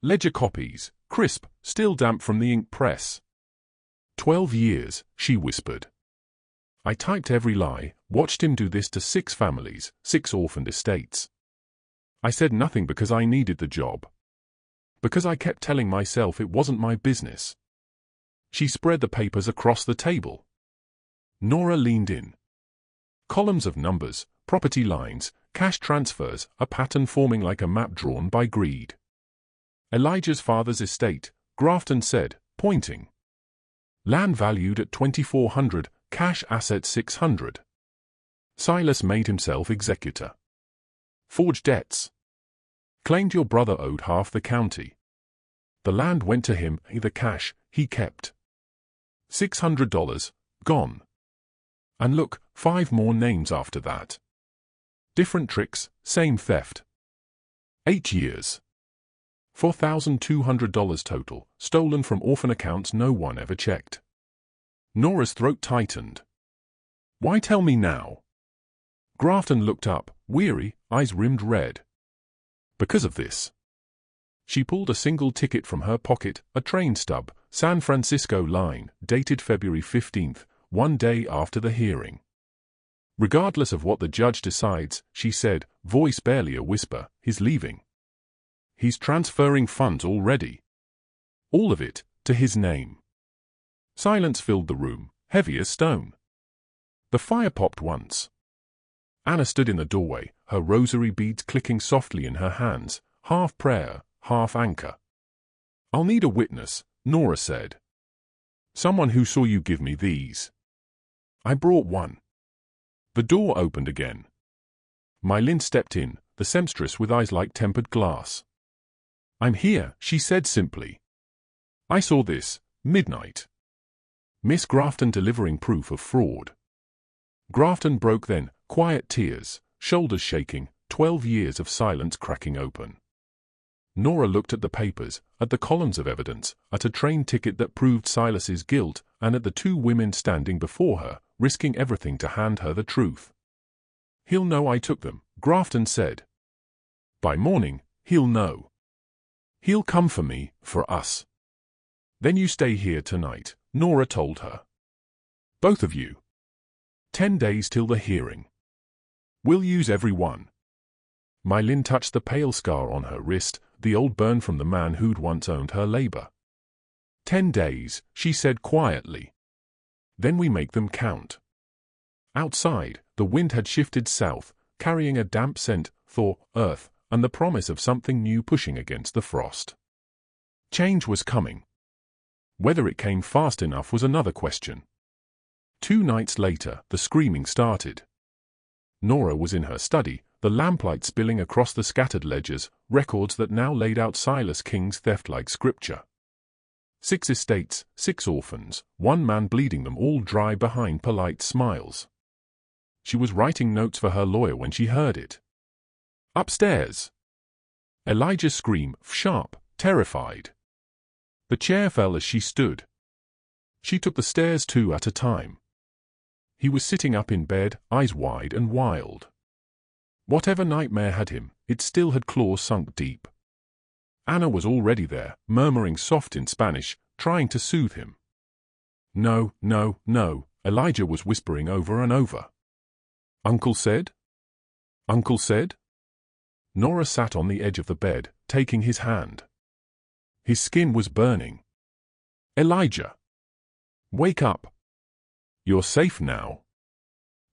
[SPEAKER 1] Ledger copies, crisp, still damp from the ink press. 12 years, she whispered. "I typed every lie, watched him do this to 6 families, 6 orphaned estates. I said nothing because I needed the job. Because I kept telling myself it wasn't my business." She spread the papers across the table. Nora leaned in. Columns of numbers, property lines, cash transfers, a pattern forming like a map drawn by greed. "Elijah's father's estate," Grafton said, pointing. "Land valued at $2,400, cash assets $600. Silas made himself executor. Forged debts. Claimed your brother owed half the county. The land went to him, the cash he kept. $600, gone. And look, 5 more names after that. Different tricks, same theft. 8 years. $4,200 total, stolen from orphan accounts no one ever checked." Nora's throat tightened. "Why tell me now?" Grafton looked up, weary, eyes rimmed red. "Because of this." She pulled a single ticket from her pocket, a train stub, San Francisco line, dated February 15th, 1 day after the hearing. "Regardless of what the judge decides," she said, voice barely a whisper, "he's leaving. He's transferring funds already. All of it, to his name." Silence filled the room, heavy as stone. The fire popped once. Anna stood in the doorway, her rosary beads clicking softly in her hands, half prayer, half anchor. "I'll need a witness," Nora said. "Someone who saw you give me these." "I brought one." The door opened again. Mylin stepped in, the seamstress with eyes like tempered glass. "I'm here," she said simply. "I saw this, midnight." Miss Grafton delivering proof of fraud. Grafton broke then, quiet tears, shoulders shaking, 12 years of silence cracking open. Nora looked at the papers, at the columns of evidence, at a train ticket that proved Silas's guilt, and at the 2 women standing before her, risking everything to hand her the truth. "He'll know I took them," Grafton said. "By morning, he'll know. He'll come for me, for us." "Then you stay here tonight," Nora told her. "Both of you. 10 days till the hearing. We'll use every one." Mylin touched the pale scar on her wrist, the old burn from the man who'd once owned her labor. 10 days, she said quietly. "Then we make them count." Outside, the wind had shifted south, carrying a damp scent, thaw, earth, and the promise of something new pushing against the frost. Change was coming. Whether it came fast enough was another question. 2 nights later, the screaming started. Nora was in her study, the lamplight spilling across the scattered ledgers, records that now laid out Silas King's theft like scripture. 6 estates, 6 orphans, 1 man bleeding them all dry behind polite smiles. She was writing notes for her lawyer when she heard it. Upstairs. Elijah screamed, sharp, terrified. The chair fell as she stood. She took the stairs 2 at a time. He was sitting up in bed, eyes wide and wild. Whatever nightmare had him, it still had claws sunk deep. Anna was already there, murmuring soft in Spanish, trying to soothe him. No, no, no, Elijah was whispering over and over. Uncle said? Uncle said? Nora sat on the edge of the bed, taking his hand. His skin was burning. Elijah! Wake up! You're safe now.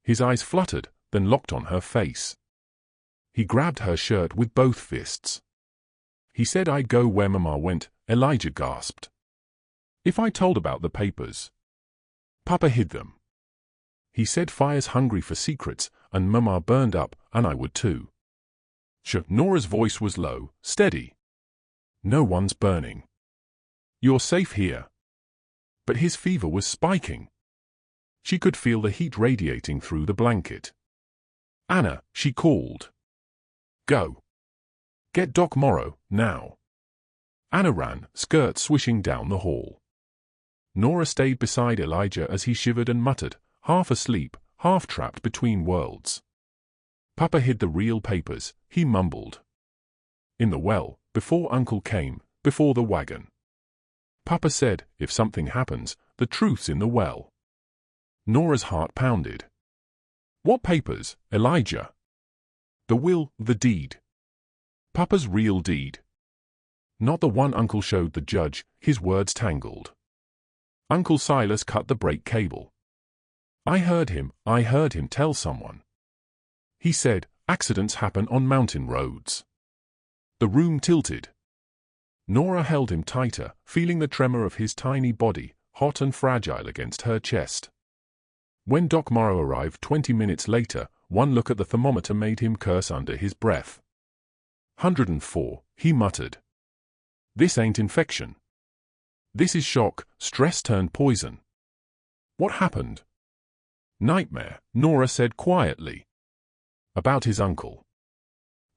[SPEAKER 1] His eyes fluttered, then locked on her face. He grabbed her shirt with both fists. He said I'd go where Mama went, Elijah gasped. If I told about the papers. Papa hid them. He said Fire's hungry for secrets, and Mama burned up, and I would too. Nora's voice was low, steady. No one's burning. You're safe here. But his fever was spiking. She could feel the heat radiating through the blanket. Anna, she called. Go. Get Doc Morrow, now. Anna ran, skirt swishing down the hall. Nora stayed beside Elijah as he shivered and muttered, half asleep, half trapped between worlds. Papa hid the real papers, he mumbled. In the well, before Uncle came, before the wagon. Papa said, if something happens, the truth's in the well. Nora's heart pounded. What papers, Elijah? The will, the deed. Papa's real deed. Not the one Uncle showed the judge, his words tangled. Uncle Silas cut the brake cable. I heard him tell someone. He said, accidents happen on mountain roads. The room tilted. Nora held him tighter, feeling the tremor of his tiny body, hot and fragile against her chest. When Doc Morrow arrived 20 minutes later, one look at the thermometer made him curse under his breath. 104, he muttered. This ain't infection. This is shock, stress turned poison. What happened? Nightmare, Nora said quietly. About his uncle.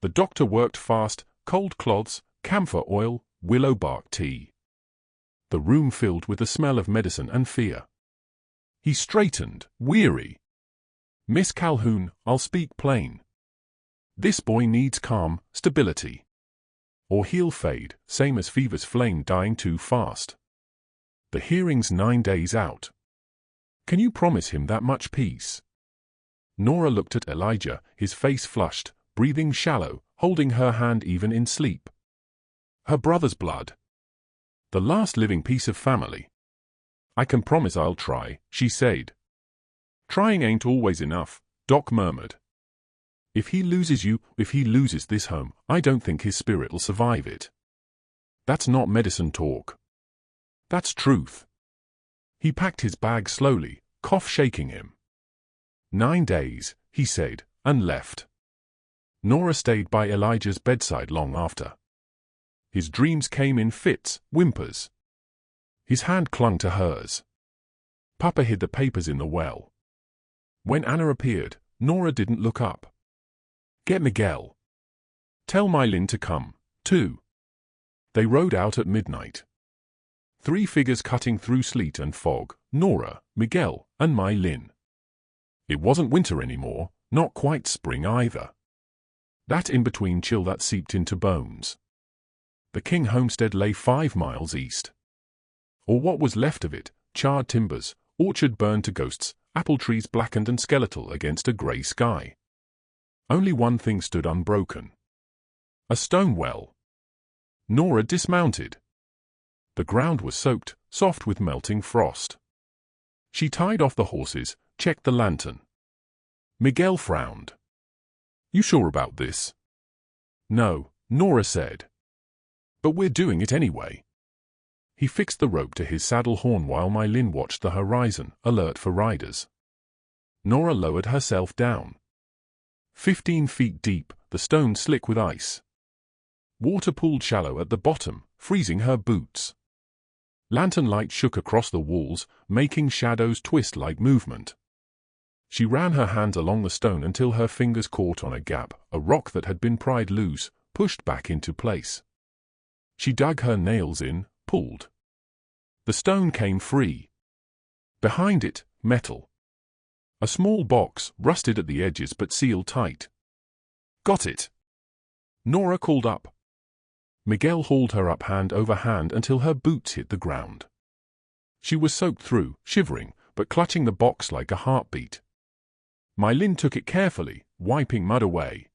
[SPEAKER 1] The doctor worked fast, cold cloths, camphor oil, willow bark tea. The room filled with the smell of medicine and fear. He straightened, weary. Miss Calhoun, I'll speak plain. This boy needs calm, stability. Or he'll fade, same as fever's flame dying too fast. The hearing's 9 days out. Can you promise him that much peace? Nora looked at Elijah, his face flushed, breathing shallow, holding her hand even in sleep. Her brother's blood. The last living piece of family. I can promise I'll try, she said. Trying ain't always enough, Doc murmured. If he loses you, if he loses this home, I don't think his spirit'll survive it. That's not medicine talk. That's truth. He packed his bag slowly, cough shaking him. 9 days, he said, and left. Nora stayed by Elijah's bedside long after. His dreams came in fits, whimpers. His hand clung to hers. Papa hid the papers in the well. When Anna appeared, Nora didn't look up. Get Miguel. Tell Mylin to come, too. They rode out at midnight. 3 figures cutting through sleet and fog, Nora, Miguel, and Mylin. It wasn't winter anymore, not quite spring either. That in-between chill that seeped into bones. The King homestead lay 5 miles east. Or what was left of it, charred timbers, orchard burned to ghosts, apple trees blackened and skeletal against a grey sky. Only one thing stood unbroken. A stone well. Nora dismounted. The ground was soaked, soft with melting frost. She tied off the horses, checked the lantern. Miguel frowned. You sure about this? No, Nora said. But we're doing it anyway. He fixed the rope to his saddle horn while Mylin watched the horizon, alert for riders. Nora lowered herself down. 15 feet deep, the stone slick with ice. Water pooled shallow at the bottom, freezing her boots. Lantern light shook across the walls, making shadows twist like movement. She ran her hands along the stone until her fingers caught on a gap, a rock that had been pried loose, pushed back into place. She dug her nails in, pulled. The stone came free. Behind it, metal. A small box, rusted at the edges but sealed tight. "Got it!" Nora called up. Miguel hauled her up hand over hand until her boots hit the ground. She was soaked through, shivering, but clutching the box like a heartbeat. My Lin took it carefully, wiping mud away.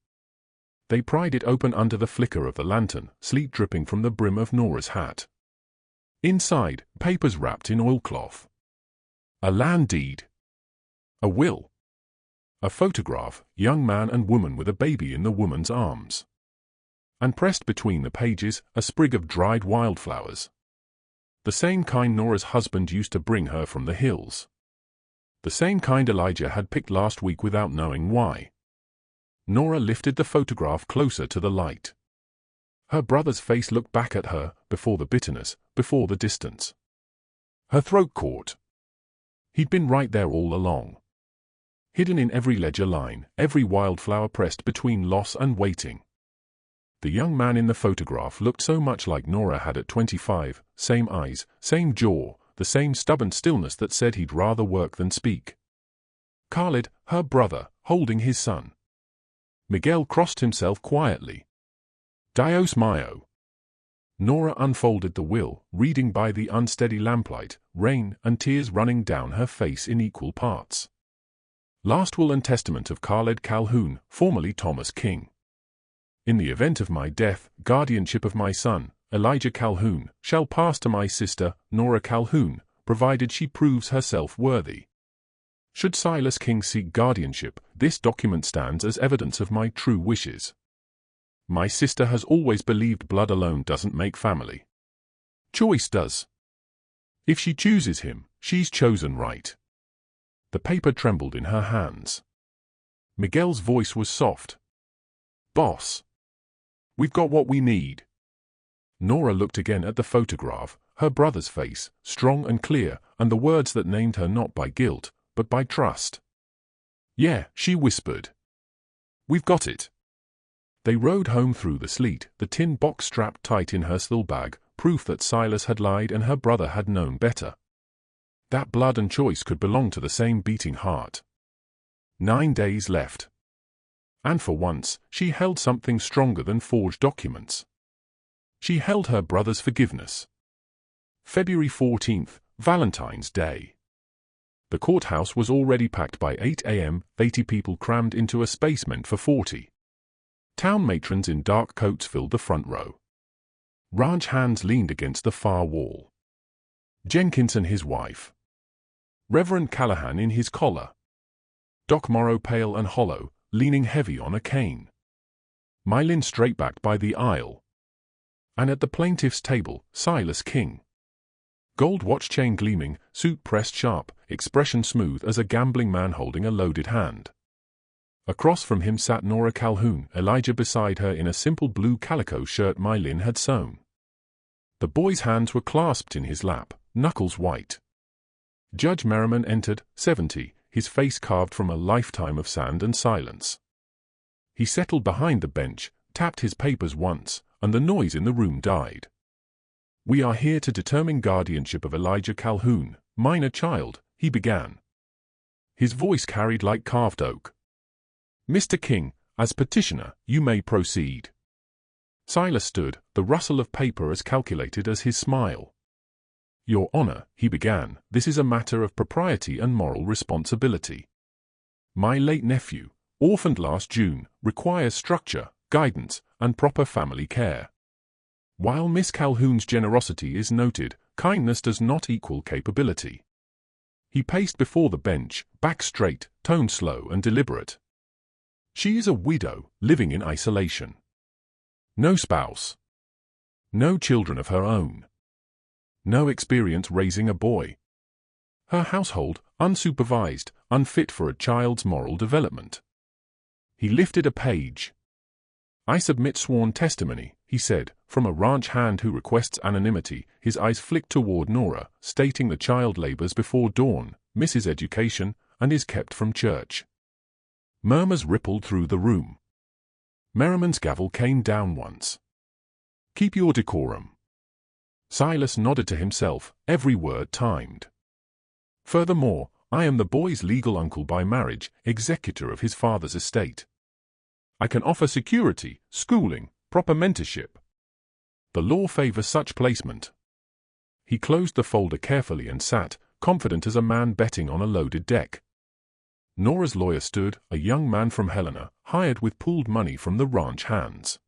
[SPEAKER 1] They pried it open under the flicker of the lantern, sleet dripping from the brim of Nora's hat. Inside, papers wrapped in oilcloth. A land deed. A will. A photograph, young man and woman with a baby in the woman's arms. And pressed between the pages, a sprig of dried wildflowers. The same kind Nora's husband used to bring her from the hills. The same kind Elijah had picked last week without knowing why. Nora lifted the photograph closer to the light. Her brother's face looked back at her, before the bitterness, before the distance. Her throat caught. He'd been right there all along. Hidden in every ledger line, every wildflower pressed between loss and waiting. The young man in the photograph looked so much like Nora had at 25, same eyes, same jaw, the same stubborn stillness that said he'd rather work than speak. Khalid, her brother, holding his son. Miguel crossed himself quietly. Dios mío. Nora unfolded the will, reading by the unsteady lamplight, rain and tears running down her face in equal parts. Last will and testament of Khalid Calhoun, formerly Thomas King. In the event of my death, guardianship of my son, Elijah Calhoun, shall pass to my sister, Nora Calhoun, provided she proves herself worthy. Should Silas King seek guardianship, this document stands as evidence of my true wishes. My sister has always believed blood alone doesn't make family. Choice does. If she chooses him, she's chosen right. The paper trembled in her hands. Miguel's voice was soft. Boss. We've got what we need. Nora looked again at the photograph, her brother's face, strong and clear, and the words that named her not by guilt, but by trust. Yeah, she whispered. We've got it. They rode home through the sleet, the tin box strapped tight in her steel bag, proof that Silas had lied and her brother had known better. That blood and choice could belong to the same beating heart. 9 days left. And for once, she held something stronger than forged documents. She held her brother's forgiveness. February 14th, Valentine's Day. The courthouse was already packed by 8 a.m., 80 people crammed into a space meant for 40. Town matrons in dark coats filled the front row. Ranch hands leaned against the far wall. Jenkins and his wife. Reverend Callahan in his collar. Doc Morrow pale and hollow, leaning heavy on a cane. Mylin straight-backed by the aisle. And at the plaintiff's table, Silas King. Gold watch chain gleaming, suit pressed sharp, expression smooth as a gambling man holding a loaded hand. Across from him sat Nora Calhoun, Elijah beside her in a simple blue calico shirt Mylin had sewn. The boy's hands were clasped in his lap, knuckles white. Judge Merriman entered, 70, his face carved from a lifetime of sand and silence. He settled behind the bench, tapped his papers once, and the noise in the room died. We are here to determine guardianship of Elijah Calhoun, minor child, he began. His voice carried like carved oak. Mr. King, as petitioner, you may proceed. Silas stood, the rustle of paper as calculated as his smile. Your Honor, he began, this is a matter of propriety and moral responsibility. My late nephew, orphaned last June, requires structure, guidance, and proper family care. While Miss Calhoun's generosity is noted, kindness does not equal capability. He paced before the bench, back straight, tone slow and deliberate. She is a widow, living in isolation. No spouse. No children of her own. No experience raising a boy. Her household, unsupervised, unfit for a child's moral development. He lifted a page. I submit sworn testimony, he said, from a ranch hand who requests anonymity. His eyes flicked toward Nora, stating the child labors before dawn, misses education, and is kept from church. Murmurs rippled through the room. Merriman's gavel came down once. "Keep your decorum." Silas nodded to himself, every word timed. "Furthermore, I am the boy's legal uncle by marriage, executor of his father's estate. I can offer security, schooling, proper mentorship. The law favors such placement." He closed the folder carefully and sat, confident as a man betting on a loaded deck. Nora's lawyer stood, a young man from Helena, hired with pooled money from the ranch hands.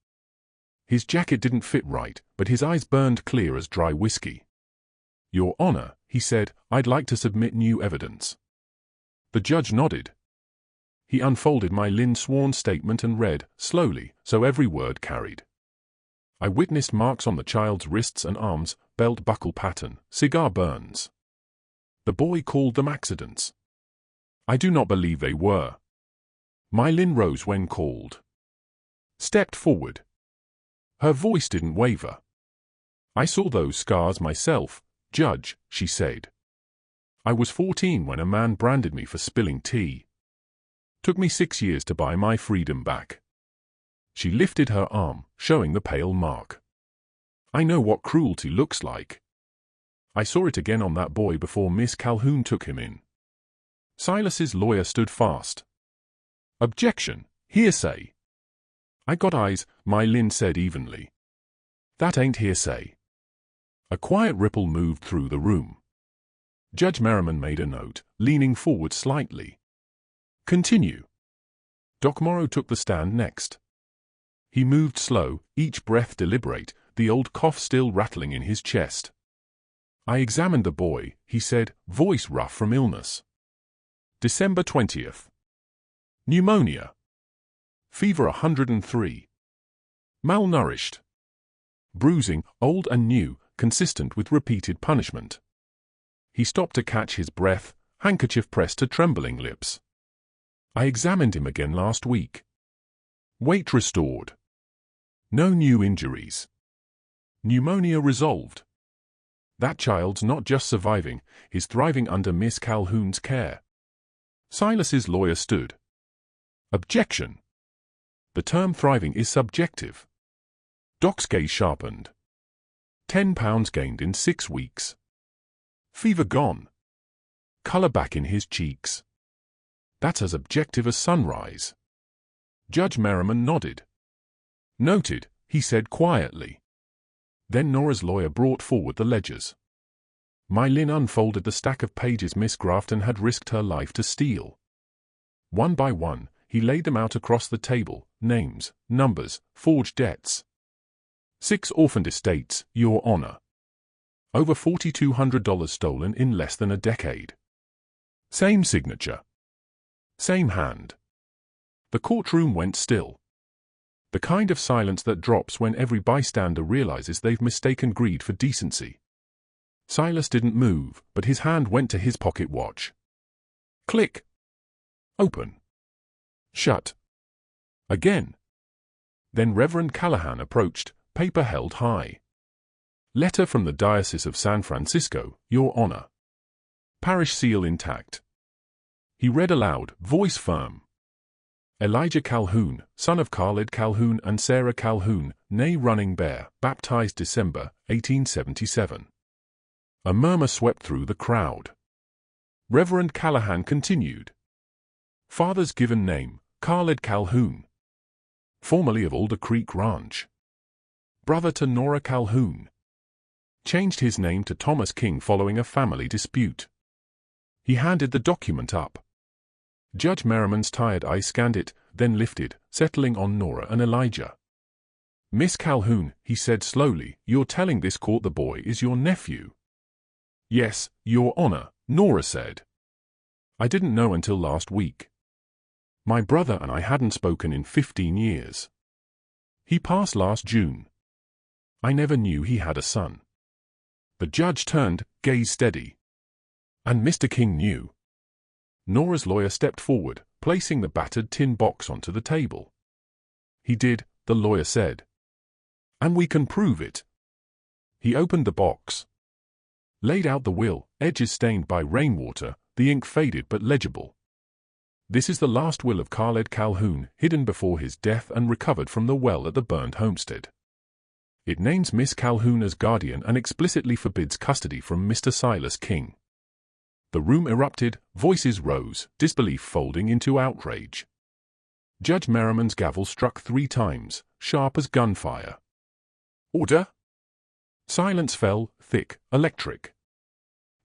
[SPEAKER 1] His jacket didn't fit right, but his eyes burned clear as dry whiskey. "Your Honor," he said, "I'd like to submit new evidence." The judge nodded. He unfolded My Lin's sworn statement and read, slowly, so every word carried. "I witnessed marks on the child's wrists and arms, belt buckle pattern, cigar burns. The boy called them accidents. I do not believe they were." My Lin rose when called. Stepped forward. Her voice didn't waver. "I saw those scars myself, Judge," she said. "I was 14 when a man branded me for spilling tea. Took me 6 years to buy my freedom back." She lifted her arm, showing the pale mark. "I know what cruelty looks like. I saw it again on that boy before Miss Calhoun took him in." Silas's lawyer stood fast. "Objection, hearsay." "I got eyes," My Lin said evenly. "That ain't hearsay." A quiet ripple moved through the room. Judge Merriman made a note, leaning forward slightly. "Continue." Doc Morrow took the stand next. He moved slow, each breath deliberate, the old cough still rattling in his chest. "I examined the boy," he said, voice rough from illness. "December 20th. Pneumonia. Fever 103. Malnourished. Bruising, old and new, consistent with repeated punishment." He stopped to catch his breath, handkerchief pressed to trembling lips. "I examined him again last week. Weight restored. No new injuries. Pneumonia resolved. That child's not just surviving, he's thriving under Miss Calhoun's care." Silas's lawyer stood. "Objection. The term thriving is subjective." Doc's gaze sharpened. 10 pounds gained in 6 weeks. Fever gone. Color back in his cheeks. That's as objective as sunrise. Judge Merriman nodded. "Noted," he said quietly. Then Nora's lawyer brought forward the ledgers. My Lin unfolded the stack of pages Miss Grafton had risked her life to steal. One by one, he laid them out across the table, names, numbers, forged debts. 6 orphaned estates, Your Honor. Over $4,200 stolen in less than a decade. Same signature. Same hand. The courtroom went still. The kind of silence that drops when every bystander realizes they've mistaken greed for decency. Silas didn't move, but his hand went to his pocket watch. Click. Open. Shut. Again. Then Reverend Callahan approached, paper held high. "Letter from the Diocese of San Francisco, Your Honor. Parish seal intact." He read aloud, voice firm. "Elijah Calhoun, son of Khaled Calhoun and Sarah Calhoun, née Running Bear, baptized December, 1877. A murmur swept through the crowd. Reverend Callahan continued. "Father's given name, Khaled Calhoun. Formerly of Alder Creek Ranch. Brother to Nora Calhoun. Changed his name to Thomas King following a family dispute." He handed the document up. Judge Merriman's tired eye scanned it, then lifted, settling on Nora and Elijah. "Miss Calhoun," he said slowly, "you're telling this court the boy is your nephew?" "Yes, Your Honor," Nora said. "I didn't know until last week. My brother and I hadn't spoken in 15 years. He passed last June. I never knew he had a son." The judge turned, gaze steady. "And Mr. King knew?" Nora's lawyer stepped forward, placing the battered tin box onto the table. "He did," the lawyer said. "And we can prove it." He opened the box. Laid out the will, edges stained by rainwater, the ink faded but legible. This is the last will of Khaled Calhoun, hidden before his death and recovered from the well at the burned homestead. It names Miss Calhoun as guardian and explicitly forbids custody from Mr. Silas King. The room erupted, voices rose, disbelief folding into outrage. Judge Merriman's gavel struck 3 times, sharp as gunfire. Order! Silence fell, thick, electric.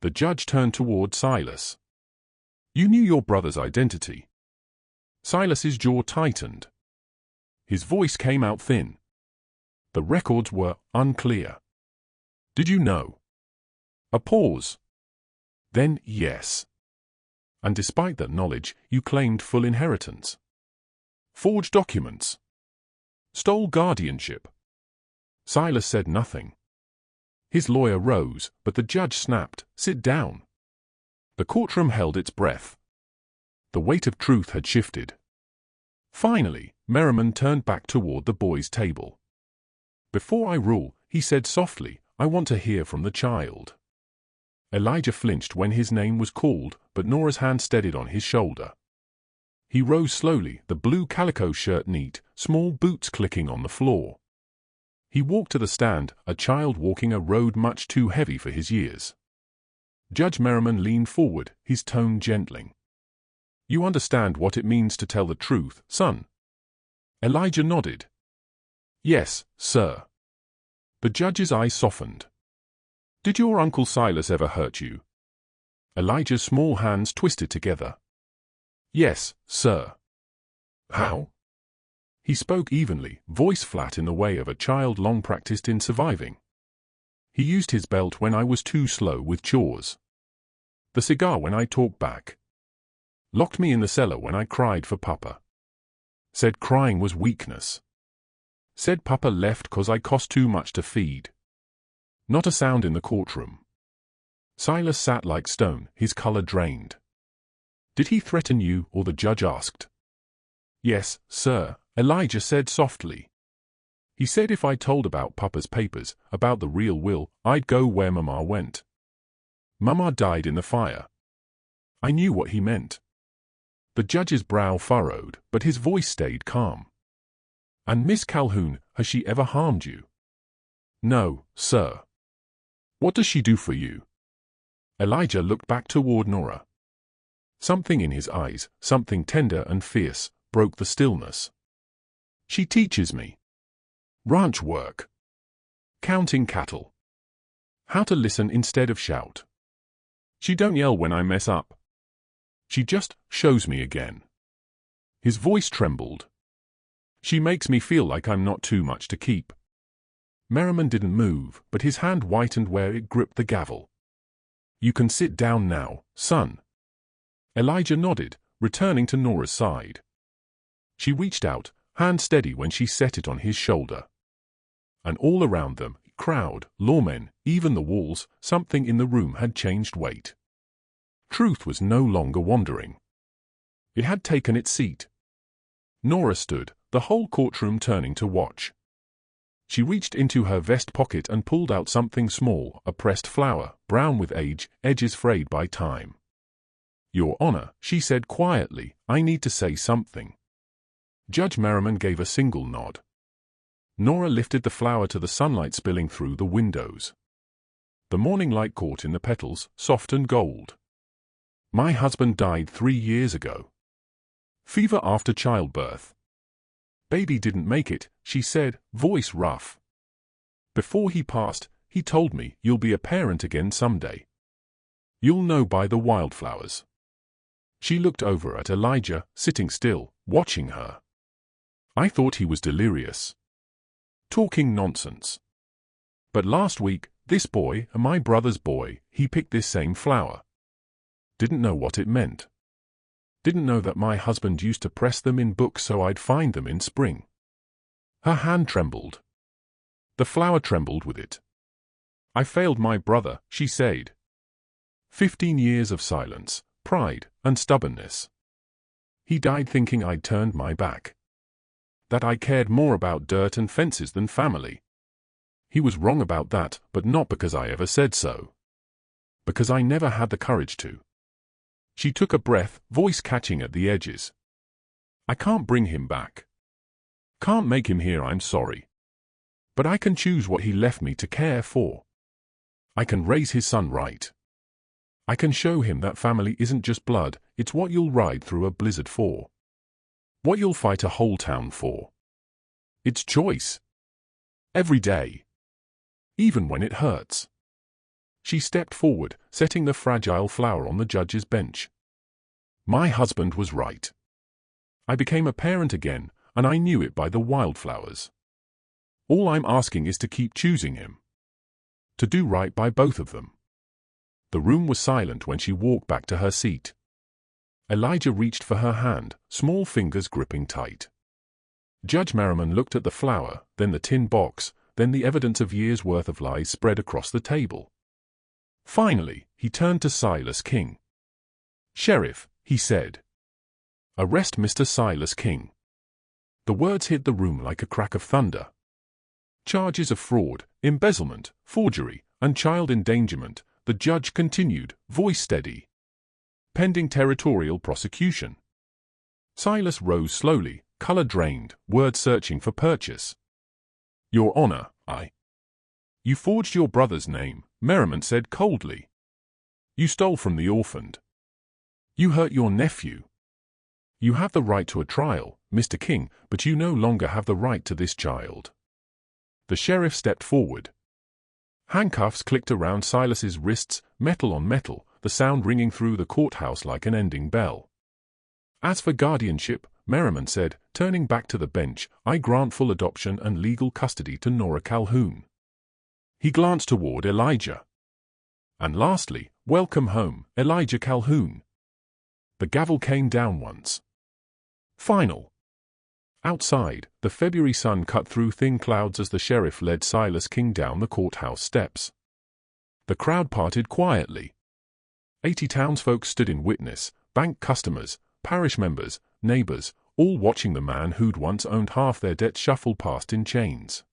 [SPEAKER 1] The judge turned toward Silas. You knew your brother's identity. Silas's jaw tightened. His voice came out thin. The records were unclear. Did you know? A pause. Then, yes. And despite that knowledge, you claimed full inheritance. Forged documents. Stole guardianship. Silas said nothing. His lawyer rose, but the judge snapped, "Sit down." The courtroom held its breath. The weight of truth had shifted. Finally, Merriman turned back toward the boy's table. "Before I rule," he said softly, "I want to hear from the child." Elijah flinched when his name was called, but Nora's hand steadied on his shoulder. He rose slowly, the blue calico shirt neat, small boots clicking on the floor. He walked to the stand, a child walking a road much too heavy for his years. Judge Merriman leaned forward, his tone gentling. "You understand what it means to tell the truth, son?" Elijah nodded. "Yes, sir." The judge's eyes softened. "Did your Uncle Silas ever hurt you?" Elijah's small hands twisted together. "Yes, sir." "How?" He spoke evenly, voice flat in the way of a child long practiced in surviving. "He used his belt when I was too slow with chores. The cigar when I talked back. Locked me in the cellar when I cried for Papa. Said crying was weakness. Said Papa left 'cause I cost too much to feed." Not a sound in the courtroom. Silas sat like stone, his color drained. "Did he threaten you?" or the judge asked. "Yes, sir," Elijah said softly. "He said if I told about Papa's papers, about the real will, I'd go where Mama went. Mama died in the fire." I knew what he meant. The judge's brow furrowed, but his voice stayed calm. "And Miss Calhoun, has she ever harmed you?" "No, sir." "What does she do for you?" Elijah looked back toward Nora. Something in his eyes, something tender and fierce, broke the stillness. "She teaches me ranch work, counting cattle, how to listen instead of shout. She don't yell when I mess up. She just shows me again." His voice trembled. "She makes me feel like I'm not too much to keep." Merriman didn't move, but his hand whitened where it gripped the gavel. "You can sit down now, son." Elijah nodded, returning to Nora's side. She reached out, hand steady when she set it on his shoulder. And all around them, crowd, lawmen, even the walls, something in the room had changed weight. Truth was no longer wandering. It had taken its seat. Nora stood, the whole courtroom turning to watch. She reached into her vest pocket and pulled out something small, a pressed flower, brown with age, edges frayed by time. "Your Honor," she said quietly, "I need to say something." Judge Merriman gave a single nod. Nora lifted the flower to the sunlight spilling through the windows. The morning light caught in the petals, soft and gold. "My husband died 3 years ago. Fever after childbirth. Baby didn't make it," she said, voice rough. "Before he passed, he told me, you'll be a parent again someday. You'll know by the wildflowers." She looked over at Elijah, sitting still, watching her. "I thought he was delirious. Talking nonsense. But last week, this boy, my brother's boy, he picked this same flower. Didn't know what it meant. Didn't know that my husband used to press them in books so I'd find them in spring." Her hand trembled. The flower trembled with it. "I failed my brother," she said. 15 years of silence, pride, and stubbornness. He died thinking I'd turned my back. That I cared more about dirt and fences than family. He was wrong about that, but not because I ever said so. Because I never had the courage to. She took a breath, voice catching at the edges. I can't bring him back. Can't make him hear I'm sorry. But I can choose what he left me to care for. I can raise his son right. I can show him that family isn't just blood, it's what you'll ride through a blizzard for. What you'll fight a whole town for. It's choice. Every day. Even when it hurts. She stepped forward, setting the fragile flower on the judge's bench. My husband was right. I became a parent again, and I knew it by the wildflowers. All I'm asking is to keep choosing him. To do right by both of them. The room was silent when she walked back to her seat. Elijah reached for her hand, small fingers gripping tight. Judge Merriman looked at the flower, then the tin box, then the evidence of years' worth of lies spread across the table. Finally, he turned to Silas King. Sheriff, he said. Arrest Mr. Silas King. The words hit the room like a crack of thunder. Charges of fraud, embezzlement, forgery, and child endangerment, the judge continued, voice steady. Pending territorial prosecution. Silas rose slowly, color drained, words searching for purchase. Your Honor, You forged your brother's name, Merriman said coldly. You stole from the orphaned. You hurt your nephew. You have the right to a trial, Mr. King, but you no longer have the right to this child. The sheriff stepped forward. Handcuffs clicked around Silas's wrists, metal on metal, the sound ringing through the courthouse like an ending bell. As for guardianship, Merriman said, turning back to the bench, I grant full adoption and legal custody to Nora Calhoun. He glanced toward Elijah. And lastly, welcome home, Elijah Calhoun. The gavel came down once. Final. Outside, the February sun cut through thin clouds as the sheriff led Silas King down the courthouse steps. The crowd parted quietly. 80 townsfolk stood in witness, bank customers, parish members, neighbors, all watching the man who'd once owned half their debt shuffle past in chains.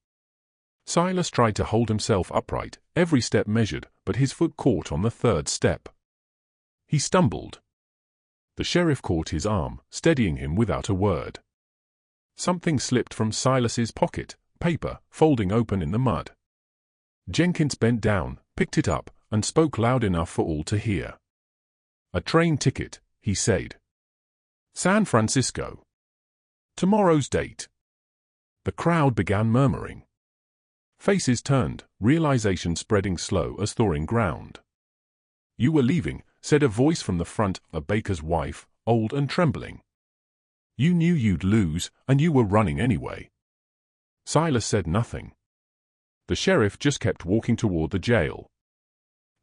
[SPEAKER 1] Silas tried to hold himself upright, every step measured, but his foot caught on the third step. He stumbled. The sheriff caught his arm, steadying him without a word. Something slipped from Silas's pocket, paper, folding open in the mud. Jenkins bent down, picked it up, and spoke loud enough for all to hear. A train ticket, he said. San Francisco. Tomorrow's date. The crowd began murmuring. Faces turned, realization spreading slow as thawing ground. You were leaving, said a voice from the front, a baker's wife, old and trembling. You knew you'd lose, and you were running anyway. Silas said nothing. The sheriff just kept walking toward the jail.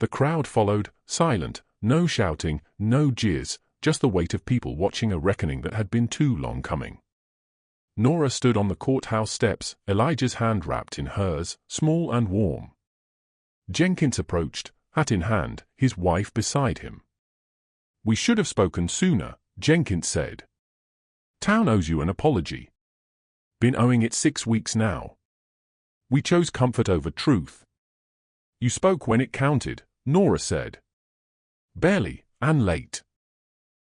[SPEAKER 1] The crowd followed, silent, no shouting, no jeers, just the weight of people watching a reckoning that had been too long coming. Nora stood on the courthouse steps, Elijah's hand wrapped in hers, small and warm. Jenkins approached, hat in hand, his wife beside him. We should have spoken sooner, Jenkins said. Town owes you an apology. Been owing it 6 weeks now. We chose comfort over truth. You spoke when it counted, Nora said. Barely, and late.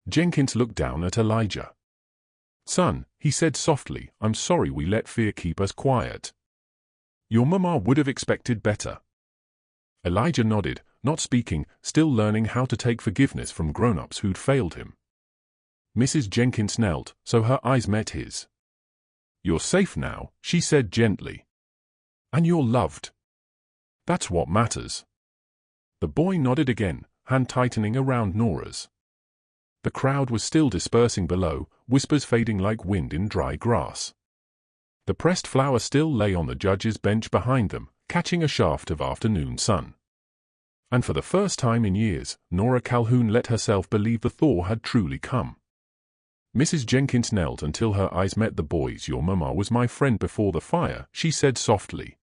[SPEAKER 1] Jenkins looked down at Elijah. Son, he said softly, I'm sorry we let fear keep us quiet. Your mama would have expected better. Elijah nodded, not speaking, still learning how to take forgiveness from grown-ups who'd failed him. Mrs. Jenkins knelt, so her eyes met his. You're safe now, she said gently. And you're loved. That's what matters. The boy nodded again, hand tightening around Nora's. The crowd was still dispersing below, whispers fading like wind in dry grass. The pressed flower still lay on the judge's bench behind them, catching a shaft of afternoon sun. And for the first time in years, Nora Calhoun let herself believe the thaw had truly come. Mrs. Jenkins knelt until her eyes met the boy's. Your mama was my friend before the fire, she said softly.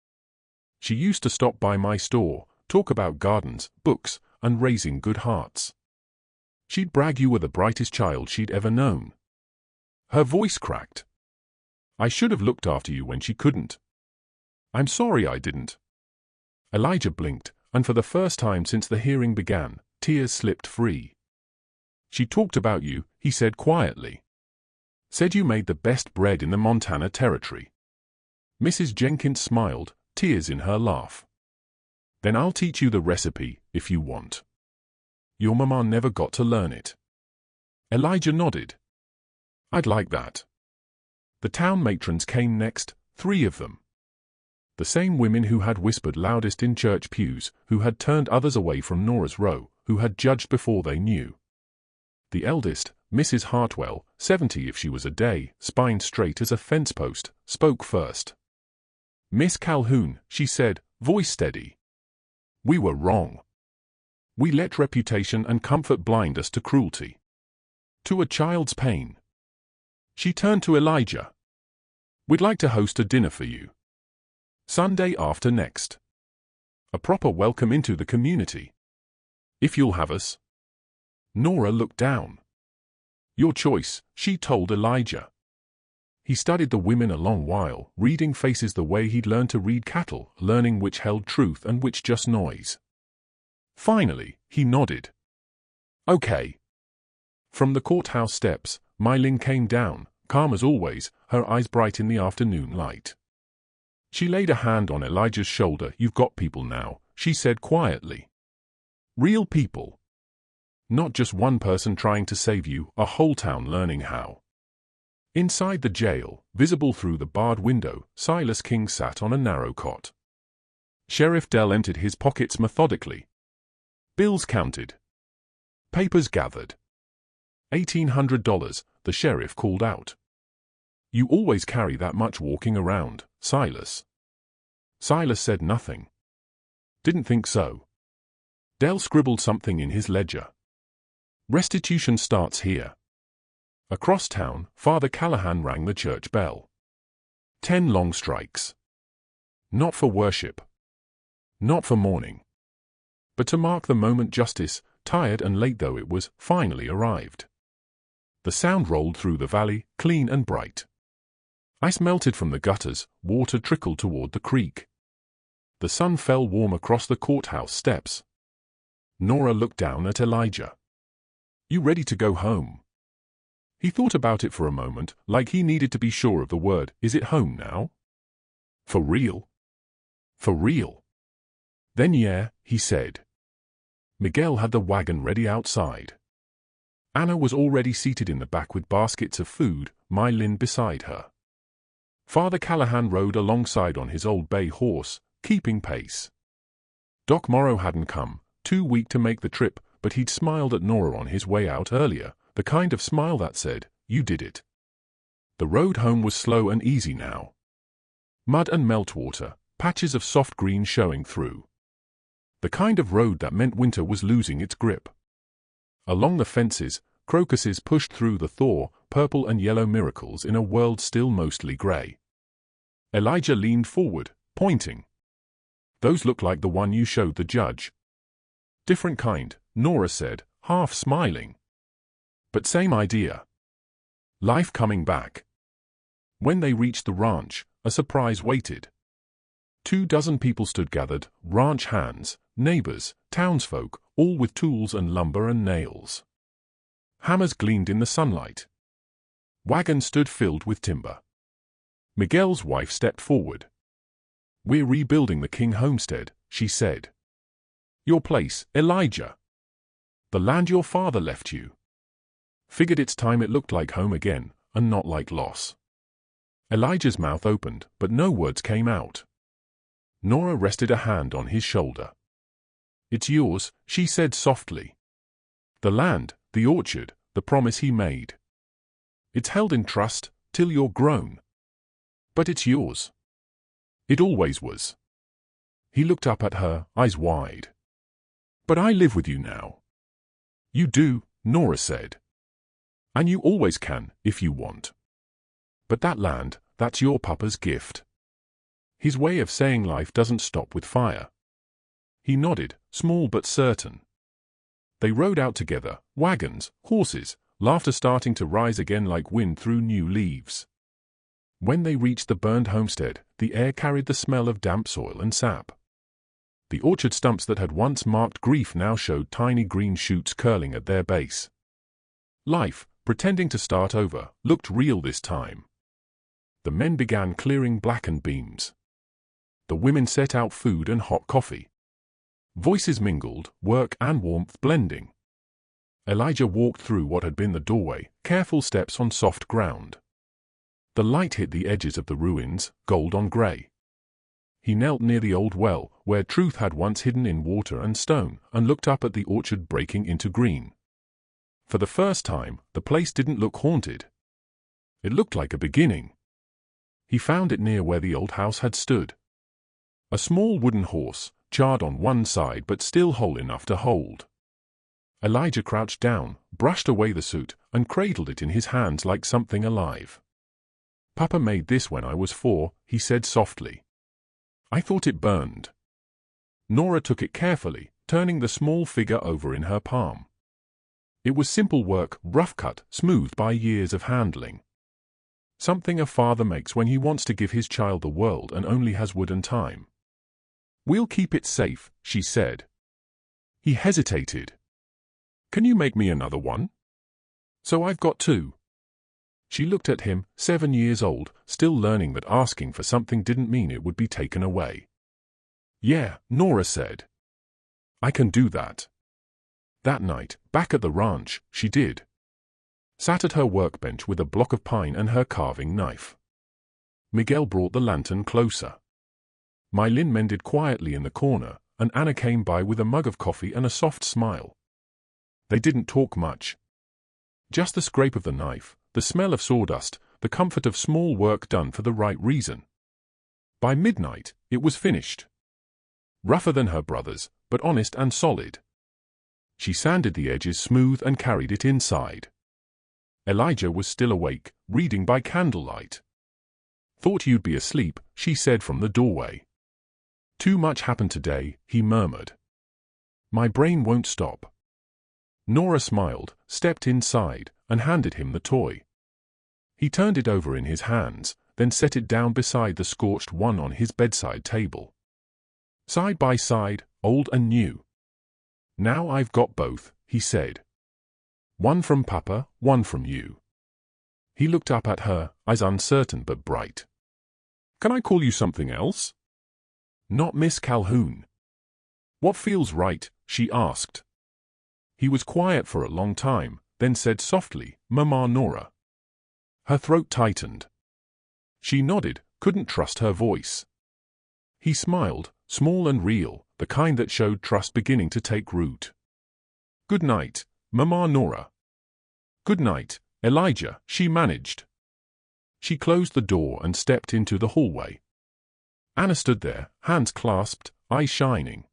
[SPEAKER 1] She used to stop by my store, talk about gardens, books, and raising good hearts. She'd brag you were the brightest child she'd ever known. Her voice cracked. I should have looked after you when she couldn't. I'm sorry I didn't. Elijah blinked, and for the first time since the hearing began, tears slipped free. She talked about you, he said quietly. Said you made the best bread in the Montana Territory. Mrs. Jenkins smiled, tears in her laugh. Then I'll teach you the recipe, if you want. Your mama never got to learn it. Elijah nodded. I'd like that. The town matrons came next, 3 of them. The same women who had whispered loudest in church pews, who had turned others away from Nora's row, who had judged before they knew. The eldest, Mrs. Hartwell, 70 if she was a day, spine straight as a fence post, spoke first. Miss Calhoun, she said, voice steady. We were wrong. We let reputation and comfort blind us to cruelty. To a child's pain. She turned to Elijah. We'd like to host a dinner for you. Sunday after next. A proper welcome into the community. If you'll have us. Nora looked down. Your choice, she told Elijah. He studied the women a long while, reading faces the way he'd learned to read cattle, learning which held truth and which just noise. Finally, he nodded. Okay. From the courthouse steps, Mylin came down, calm as always, her eyes bright in the afternoon light. She laid a hand on Elijah's shoulder. You've got people now, she said quietly. Real people. Not just one person trying to save you, a whole town learning how. Inside the jail, visible through the barred window, Silas King sat on a narrow cot. Sheriff Dell emptied his pockets methodically. Bills counted. Papers gathered. $1,800, the sheriff called out. You always carry that much walking around, Silas. Silas said nothing. Didn't think so. Dell scribbled something in his ledger. Restitution starts here. Across town, Father Callahan rang the church bell. 10 long strikes. Not for worship. Not for mourning. But to mark the moment justice, tired and late though it was, finally arrived. The sound rolled through the valley, clean and bright. Ice melted from the gutters, water trickled toward the creek. The sun fell warm across the courthouse steps. Nora looked down at Elijah. You ready to go home? He thought about it for a moment, like he needed to be sure of the word. Is it home now? For real? For real? Then yeah, he said. Miguel had the wagon ready outside. Anna was already seated in the back with baskets of food, Mylin beside her. Father Callahan rode alongside on his old bay horse, keeping pace. Doc Morrow hadn't come, too weak to make the trip, but he'd smiled at Nora on his way out earlier, the kind of smile that said, you did it. The road home was slow and easy now. Mud and meltwater, patches of soft green showing through. The kind of road that meant winter was losing its grip. Along the fences, crocuses pushed through the thaw, purple and yellow miracles in a world still mostly gray. Elijah leaned forward, pointing. Those look like the one you showed the judge. Different kind, Nora said, half smiling. But same idea. Life coming back. When they reached the ranch, a surprise waited. 24 people stood gathered, ranch hands, neighbors, townsfolk, all with tools and lumber and nails. Hammers gleamed in the sunlight. Wagons stood filled with timber. Miguel's wife stepped forward. We're rebuilding the King homestead, she said. Your place, Elijah. The land your father left you. Figured it's time it looked like home again, and not like loss. Elijah's mouth opened, but no words came out. Nora rested a hand on his shoulder. It's yours, she said softly. The land, the orchard, the promise he made. It's held in trust, till you're grown. But it's yours. It always was. He looked up at her, eyes wide. But I live with you now. You do, Nora said. And you always can, if you want. But that land, that's your papa's gift. His way of saying life doesn't stop with fire. He nodded, small but certain. They rode out together, wagons, horses, laughter starting to rise again like wind through new leaves. When they reached the burned homestead, the air carried the smell of damp soil and sap. The orchard stumps that had once marked grief now showed tiny green shoots curling at their base. Life, pretending to start over, looked real this time. The men began clearing blackened beams. The women set out food and hot coffee. Voices mingled, work and warmth blending. Elijah walked through what had been the doorway, careful steps on soft ground. The light hit the edges of the ruins, gold on grey. He knelt near the old well, where truth had once hidden in water and stone, and looked up at the orchard breaking into green. For the first time, the place didn't look haunted. It looked like a beginning. He found it near where the old house had stood. A small wooden horse, charred on one side but still whole enough to hold. Elijah crouched down, brushed away the soot, and cradled it in his hands like something alive. "Papa made this when I was 4, he said softly. "I thought it burned." Nora took it carefully, turning the small figure over in her palm. It was simple work, rough-cut, smoothed by years of handling. Something a father makes when he wants to give his child the world and only has wood and time. "We'll keep it safe," she said. He hesitated. "Can you make me another one?" "So I've got 2. She looked at him, 7 years old, still learning that asking for something didn't mean it would be taken away. "Yeah," Nora said. "I can do that." That night, back at the ranch, she did. Sat at her workbench with a block of pine and her carving knife. Miguel brought the lantern closer. Mylin mended quietly in the corner, and Anna came by with a mug of coffee and a soft smile. They didn't talk much. Just the scrape of the knife, the smell of sawdust, the comfort of small work done for the right reason. By midnight, it was finished. Rougher than her brother's, but honest and solid. She sanded the edges smooth and carried it inside. Elijah was still awake, reading by candlelight. "Thought you'd be asleep," she said from the doorway. "Too much happened today," he murmured. "My brain won't stop." Nora smiled, stepped inside, and handed him the toy. He turned it over in his hands, then set it down beside the scorched one on his bedside table. Side by side, old and new. "Now I've got both," he said. "One from Papa, one from you." He looked up at her, eyes uncertain but bright. "Can I call you something else?" "Not Miss Calhoun." "What feels right?" she asked. He was quiet for a long time, then said softly, "Mama Nora." Her throat tightened. She nodded, couldn't trust her voice. He smiled, small and real, the kind that showed trust beginning to take root. "Good night, Mama Nora." "Good night, Elijah," she managed. She closed the door and stepped into the hallway. Anna stood there, hands clasped, eyes shining.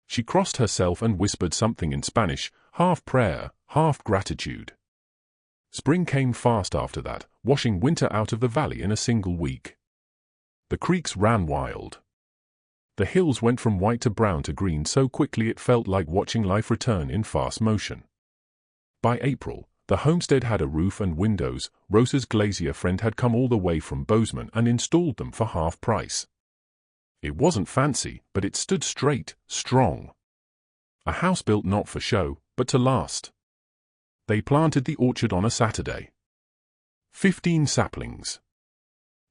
[SPEAKER 1] She crossed herself and whispered something in Spanish, half prayer, half gratitude. Spring came fast after that, washing winter out of the valley in a single week. The creeks ran wild. The hills went from white to brown to green so quickly it felt like watching life return in fast motion. By April, the homestead had a roof and windows. Rosa's glazier friend had come all the way from Bozeman and installed them for half price. It wasn't fancy, but it stood straight, strong. A house built not for show, but to last. They planted the orchard on a Saturday. 15 saplings.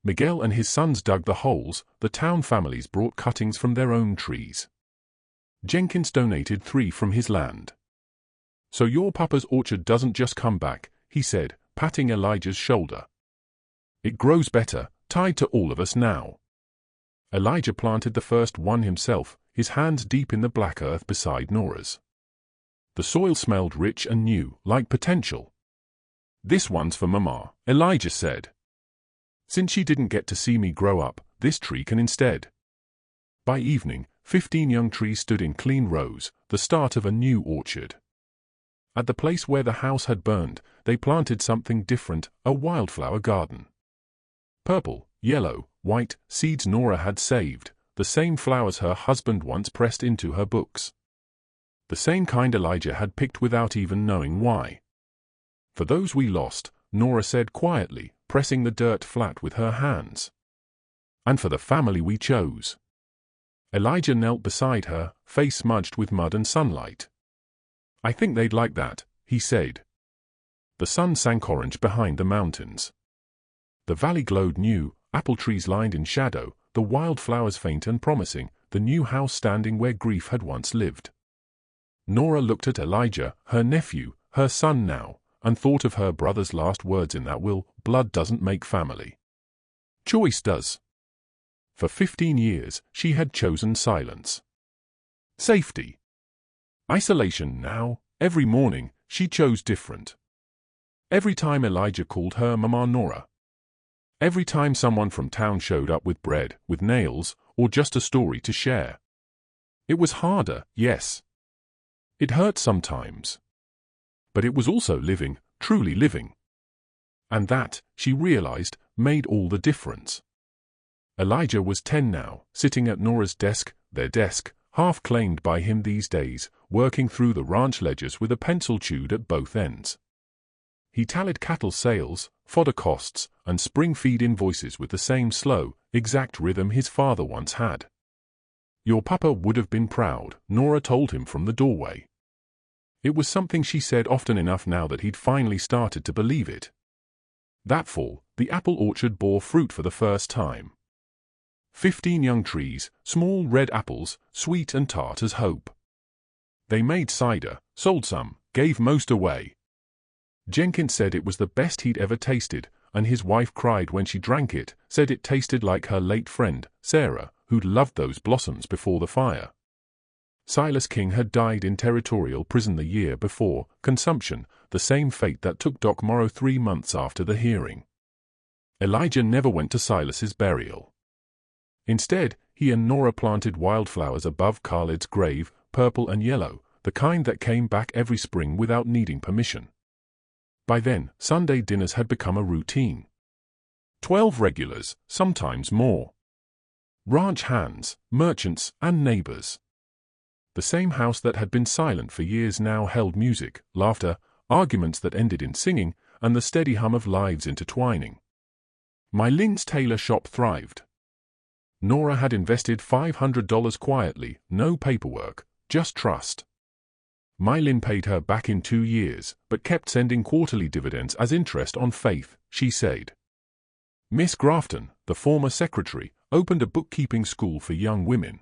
[SPEAKER 1] Miguel and his sons dug the holes, the town families brought cuttings from their own trees. Jenkins donated 3 from his land. "So your papa's orchard doesn't just come back," he said, patting Elijah's shoulder. "It grows better, tied to all of us now." Elijah planted the first one himself, his hands deep in the black earth beside Nora's. The soil smelled rich and new, like potential. "This one's for Mama," Elijah said. "Since she didn't get to see me grow up, this tree can instead." By evening, 15 young trees stood in clean rows, the start of a new orchard. At the place where the house had burned, they planted something different, a wildflower garden. Purple, yellow, white, seeds Nora had saved, the same flowers her husband once pressed into her books. The same kind Elijah had picked without even knowing why. "For those we lost," Nora said quietly, pressing the dirt flat with her hands. "And for the family we chose." Elijah knelt beside her, face smudged with mud and sunlight. "I think they'd like that," he said. The sun sank orange behind the mountains. The valley glowed new, apple trees lined in shadow, the wildflowers faint and promising, the new house standing where grief had once lived. Nora looked at Elijah, her nephew, her son now, and thought of her brother's last words in that will: blood doesn't make family. Choice does. For 15 years, she had chosen silence. Safety. Isolation now. Every morning, she chose different. Every time Elijah called her Mama Nora. Every time someone from town showed up with bread, with nails, or just a story to share. It was harder, yes. It hurt sometimes. But it was also living, truly living. And that, she realized, made all the difference. Elijah was 10 now, sitting at Nora's desk, their desk, half claimed by him these days, working through the ranch ledgers with a pencil chewed at both ends. He tallied cattle sales, fodder costs, and spring feed invoices with the same slow, exact rhythm his father once had. Your papa would have been proud, Nora told him from the doorway. It was something she said often enough now that he'd finally started to believe it. That fall, the apple orchard bore fruit for the first time. 15 young trees, small red apples, sweet and tart as hope. They made cider, sold some, gave most away. Jenkins said it was the best he'd ever tasted, and his wife cried when she drank it, said it tasted like her late friend, Sarah, who'd loved those blossoms before the fire. Silas King had died in territorial prison the year before, consumption, the same fate that took Doc Morrow 3 months after the hearing. Elijah never went to Silas's burial. Instead, he and Nora planted wildflowers above Khalid's grave, purple and yellow, the kind that came back every spring without needing permission. By then, Sunday dinners had become a routine. 12 regulars, sometimes more. Ranch hands, merchants, and neighbors. The same house that had been silent for years now held music, laughter, arguments that ended in singing, and the steady hum of lives intertwining. Mylin's tailor shop thrived. Nora had invested $500 quietly, no paperwork, just trust. Mylin paid her back in 2 years, but kept sending quarterly dividends as interest on faith, she said. Miss Grafton, the former secretary, opened a bookkeeping school for young women.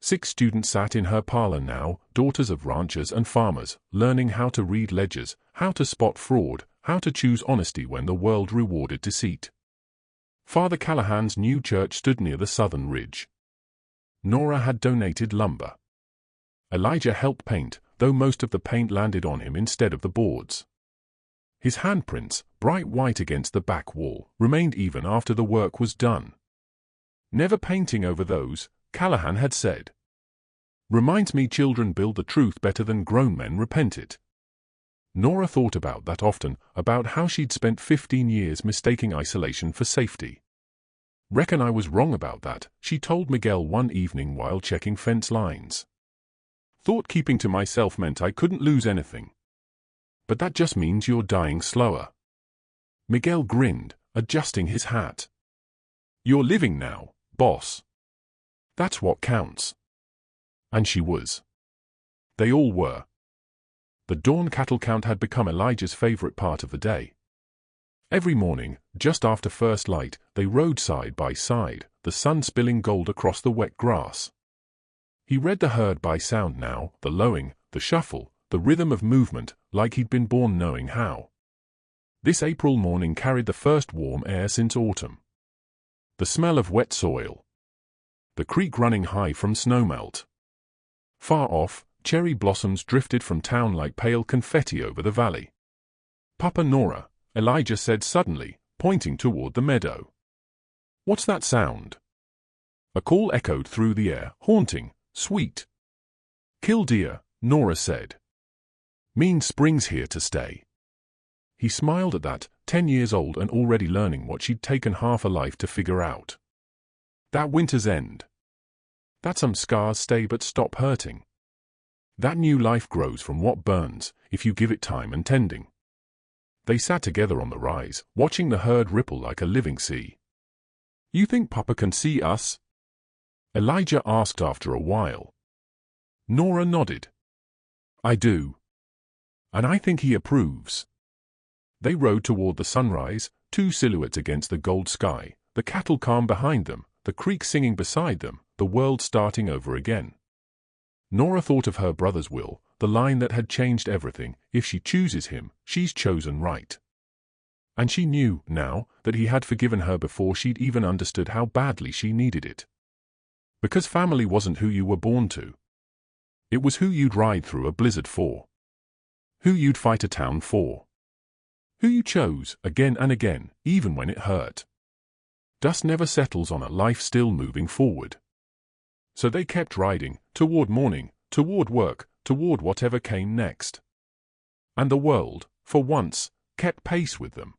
[SPEAKER 1] 6 students sat in her parlor now, daughters of ranchers and farmers, learning how to read ledgers, how to spot fraud, how to choose honesty when the world rewarded deceit. Father Callahan's new church stood near the southern ridge. Nora had donated lumber. Elijah helped paint, though most of the paint landed on him instead of the boards. His handprints, bright white against the back wall, remained even after the work was done. Never painting over those, Callahan had said. Reminds me children build the truth better than grown men repent it. Nora thought about that often, about how she'd spent 15 years mistaking isolation for safety. Reckon I was wrong about that, she told Miguel one evening while checking fence lines. Thought keeping to myself meant I couldn't lose anything. But that just means you're dying slower. Miguel grinned, adjusting his hat. You're living now, boss. That's what counts. And she was. They all were. The dawn cattle count had become Elijah's favorite part of the day. Every morning, just after first light, they rode side by side, the sun spilling gold across the wet grass. He read the herd by sound now, the lowing, the shuffle, the rhythm of movement, like he'd been born knowing how. This April morning carried the first warm air since autumn. The smell of wet soil. The creek running high from snowmelt. Far off, cherry blossoms drifted from town like pale confetti over the valley. Papa Nora, Elijah said suddenly, pointing toward the meadow. What's that sound? A call echoed through the air, haunting, sweet. Killdeer, Nora said. Means spring's here to stay. He smiled at that, 10 years old and already learning what she'd taken half a life to figure out. That winter's end. That some scars stay but stop hurting. That new life grows from what burns, if you give it time and tending. They sat together on the rise, watching the herd ripple like a living sea. You think Papa can see us? Elijah asked after a while. Nora nodded. I do. And I think he approves. They rode toward the sunrise, two silhouettes against the gold sky, the cattle calm behind them, the creek singing beside them, the world starting over again. Nora thought of her brother's will, the line that had changed everything: if she chooses him, she's chosen right. And she knew, now, that he had forgiven her before she'd even understood how badly she needed it. Because family wasn't who you were born to. It was who you'd ride through a blizzard for. Who you'd fight a town for. Who you chose, again and again, even when it hurt. Dust never settles on a life still moving forward. So they kept riding, toward morning, toward work, toward whatever came next. And the world, for once, kept pace with them.